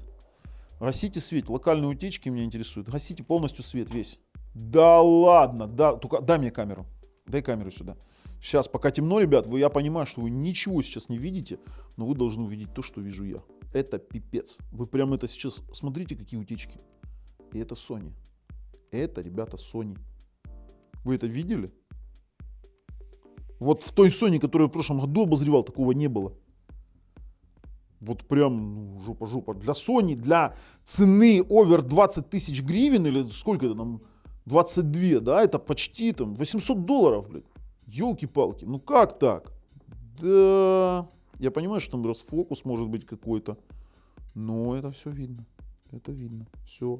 Гасите свет. Локальные утечки меня интересуют. Гасите полностью свет весь. Да ладно. Да, только дай мне камеру. Дай камеру сюда. Сейчас, пока темно, ребят, я понимаю, что вы ничего сейчас не видите, но вы должны увидеть то, что вижу я. Это пипец. Вы прям это сейчас смотрите, какие утечки. И это Sony. Это, ребята, Sony. Вы это видели? Вот в той Sony, которую я в прошлом году обозревал, такого не было. Вот прям жопа. Для Sony, для цены овер 20 тысяч гривен, или сколько это там, 22, да, это почти там $800, блядь. Ёлки-палки, ну как так? Да, я понимаю, что там расфокус может быть какой-то, но это все видно. Это видно, все.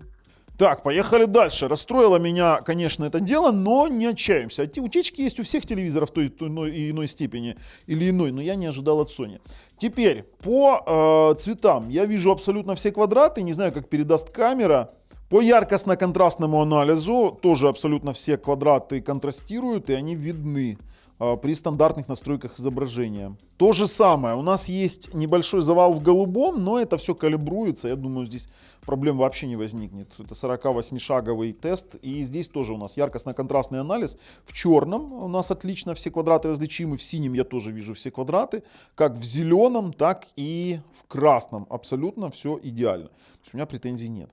Так, поехали дальше. Расстроило меня, конечно, это дело, но не отчаемся. Утечки есть у всех телевизоров той и иной степени или иной, но я не ожидал от Sony. Теперь по цветам я вижу абсолютно все квадраты, не знаю, как передаст камера. По яркостно-контрастному анализу тоже абсолютно все квадраты контрастируют и они видны при стандартных настройках изображения. То же самое, у нас есть небольшой завал в голубом, но это все калибруется, я думаю, здесь проблем вообще не возникнет. Это 48-шаговый тест, и здесь тоже у нас яркостно-контрастный анализ. В черном у нас отлично все квадраты различимы, в синем я тоже вижу все квадраты, как в зеленом, так и в красном. Абсолютно все идеально. То есть у меня претензий нет.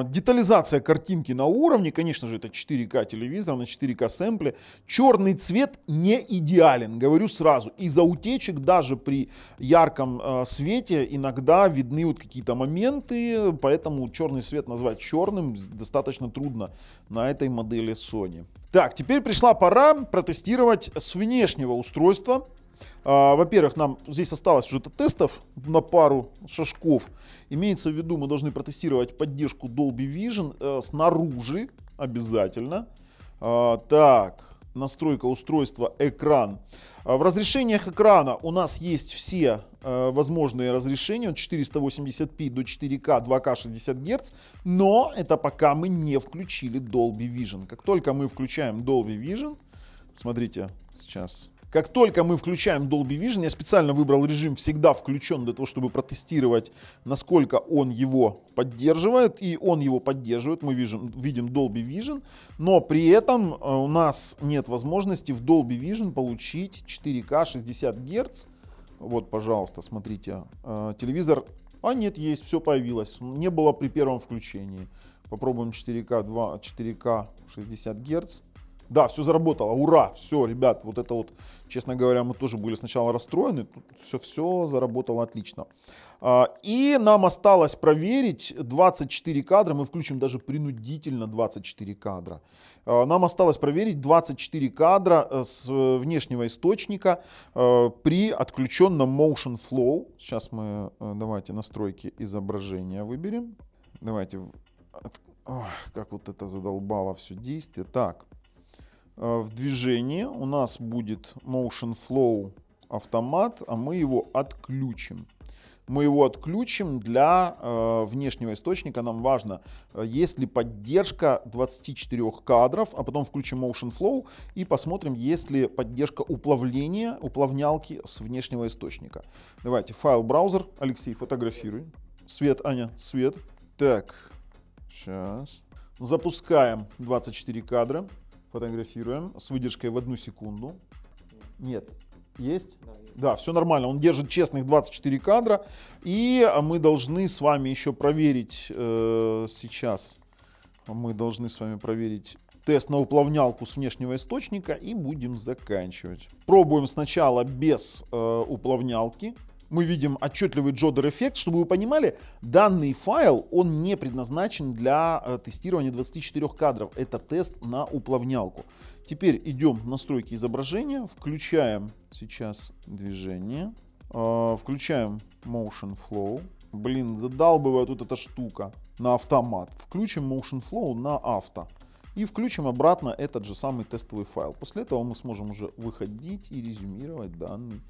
Детализация картинки на уровне, конечно же, это 4К телевизор на 4К сэмпле. Черный цвет не идеален, говорю сразу. Из-за утечек даже при ярком свете иногда видны вот какие-то моменты, поэтому черный цвет назвать черным достаточно трудно на этой модели Sony. Так, теперь пришла пора протестировать с внешнего устройства. Во-первых, нам здесь осталось уже тестов на пару шажков. Имеется в виду, мы должны протестировать поддержку Dolby Vision снаружи обязательно. Так, настройка устройства, экран. В разрешениях экрана у нас есть все возможные разрешения от 480p до 4К 2К 60 Гц, но это пока мы не включили Dolby Vision. Как только мы включаем Dolby Vision, смотрите, сейчас Как только мы включаем Dolby Vision, я специально выбрал режим «Всегда включен» для того, чтобы протестировать, насколько он его поддерживает. И он его поддерживает, мы видим Dolby Vision, но при этом у нас нет возможности в Dolby Vision получить 4К 60 Гц. Вот, пожалуйста, смотрите, телевизор, нет, есть, все появилось, не было при первом включении. Попробуем 4К 60 Гц. Да, все заработало, ура, все, ребят, вот это вот, честно говоря, мы тоже были сначала расстроены, тут все заработало отлично. И нам осталось проверить 24 кадра, мы включим даже принудительно 24 кадра. Нам осталось проверить 24 кадра с внешнего источника при отключенном Motion Flow. Сейчас мы, давайте, настройки изображения выберем. Давайте, как вот это задолбало все действие. Так. В движении у нас будет Motion Flow автомат, а мы его отключим. Мы его отключим для внешнего источника. Нам важно, есть ли поддержка 24 кадров, а потом включим Motion Flow и посмотрим, есть ли поддержка уплавнялки с внешнего источника. Давайте, файл, браузер. Алексей, фотографируй. Свет, Аня, свет. Так, сейчас. Запускаем 24 кадра. Фотографируем с выдержкой в 1 секунду. Нет. Есть? Да, есть. Да, все нормально. Он держит честных 24 кадра. И мы должны с вами еще проверить сейчас. Мы должны с вами проверить тест на уплавнялку с внешнего источника и будем заканчивать. Пробуем сначала без уплавнялки. Мы видим отчетливый джодер эффект. Чтобы вы понимали, данный файл, он не предназначен для тестирования 24 кадров. Это тест на уплавнялку. Теперь идем в настройки изображения, включаем сейчас движение, включаем Motion Flow. Блин, задалбывает тут эта штука на автомат. Включим Motion Flow на авто. И включим обратно этот же самый тестовый файл. После этого мы сможем уже выходить и резюмировать данный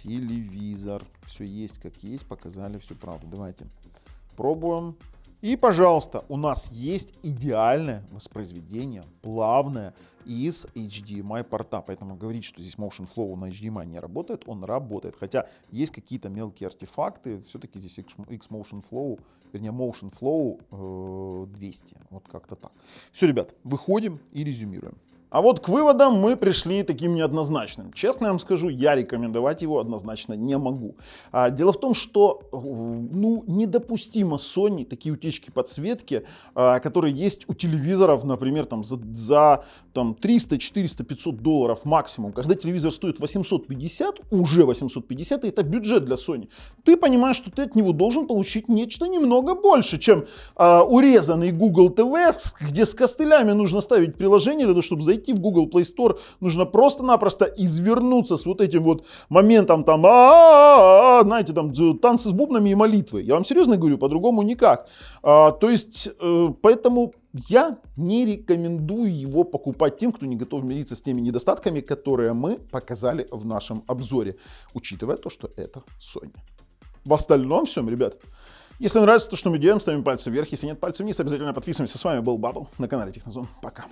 телевизор. Все есть как есть, показали всю правду. Давайте пробуем. И, пожалуйста, у нас есть идеальное воспроизведение, плавное, из HDMI порта. Поэтому говорить, что здесь Motion Flow на HDMI не работает, он работает. Хотя есть какие-то мелкие артефакты. Все-таки здесь X-Motion Flow, вернее Motion Flow 200. Вот как-то так. Все, ребят, выходим и резюмируем. А вот к выводам мы пришли таким неоднозначным. Честно я вам скажу, я рекомендовать его однозначно не могу. Дело в том, что недопустимо Sony такие утечки подсветки, которые есть у телевизоров, например, там, за 300, 400, 500 долларов максимум. Когда телевизор стоит 850, уже 850, и это бюджет для Sony. Ты понимаешь, что ты от него должен получить нечто немного больше, чем урезанный Google TV, где с костылями нужно ставить приложение для того, чтобы зайти в Google Play Store, нужно просто-напросто извернуться с вот этим вот моментом там, знаете, там танцы с бубнами и молитвы. Я вам серьезно говорю, по-другому никак. То есть, поэтому я не рекомендую его покупать тем, кто не готов мириться с теми недостатками, которые мы показали в нашем обзоре, учитывая то, что это Sony. В остальном всем, ребят. Если нравится то, что мы делаем, ставим пальцы вверх. Если нет, пальцы вниз. Обязательно подписываемся. С вами был Бабл на канале Технозон. Пока.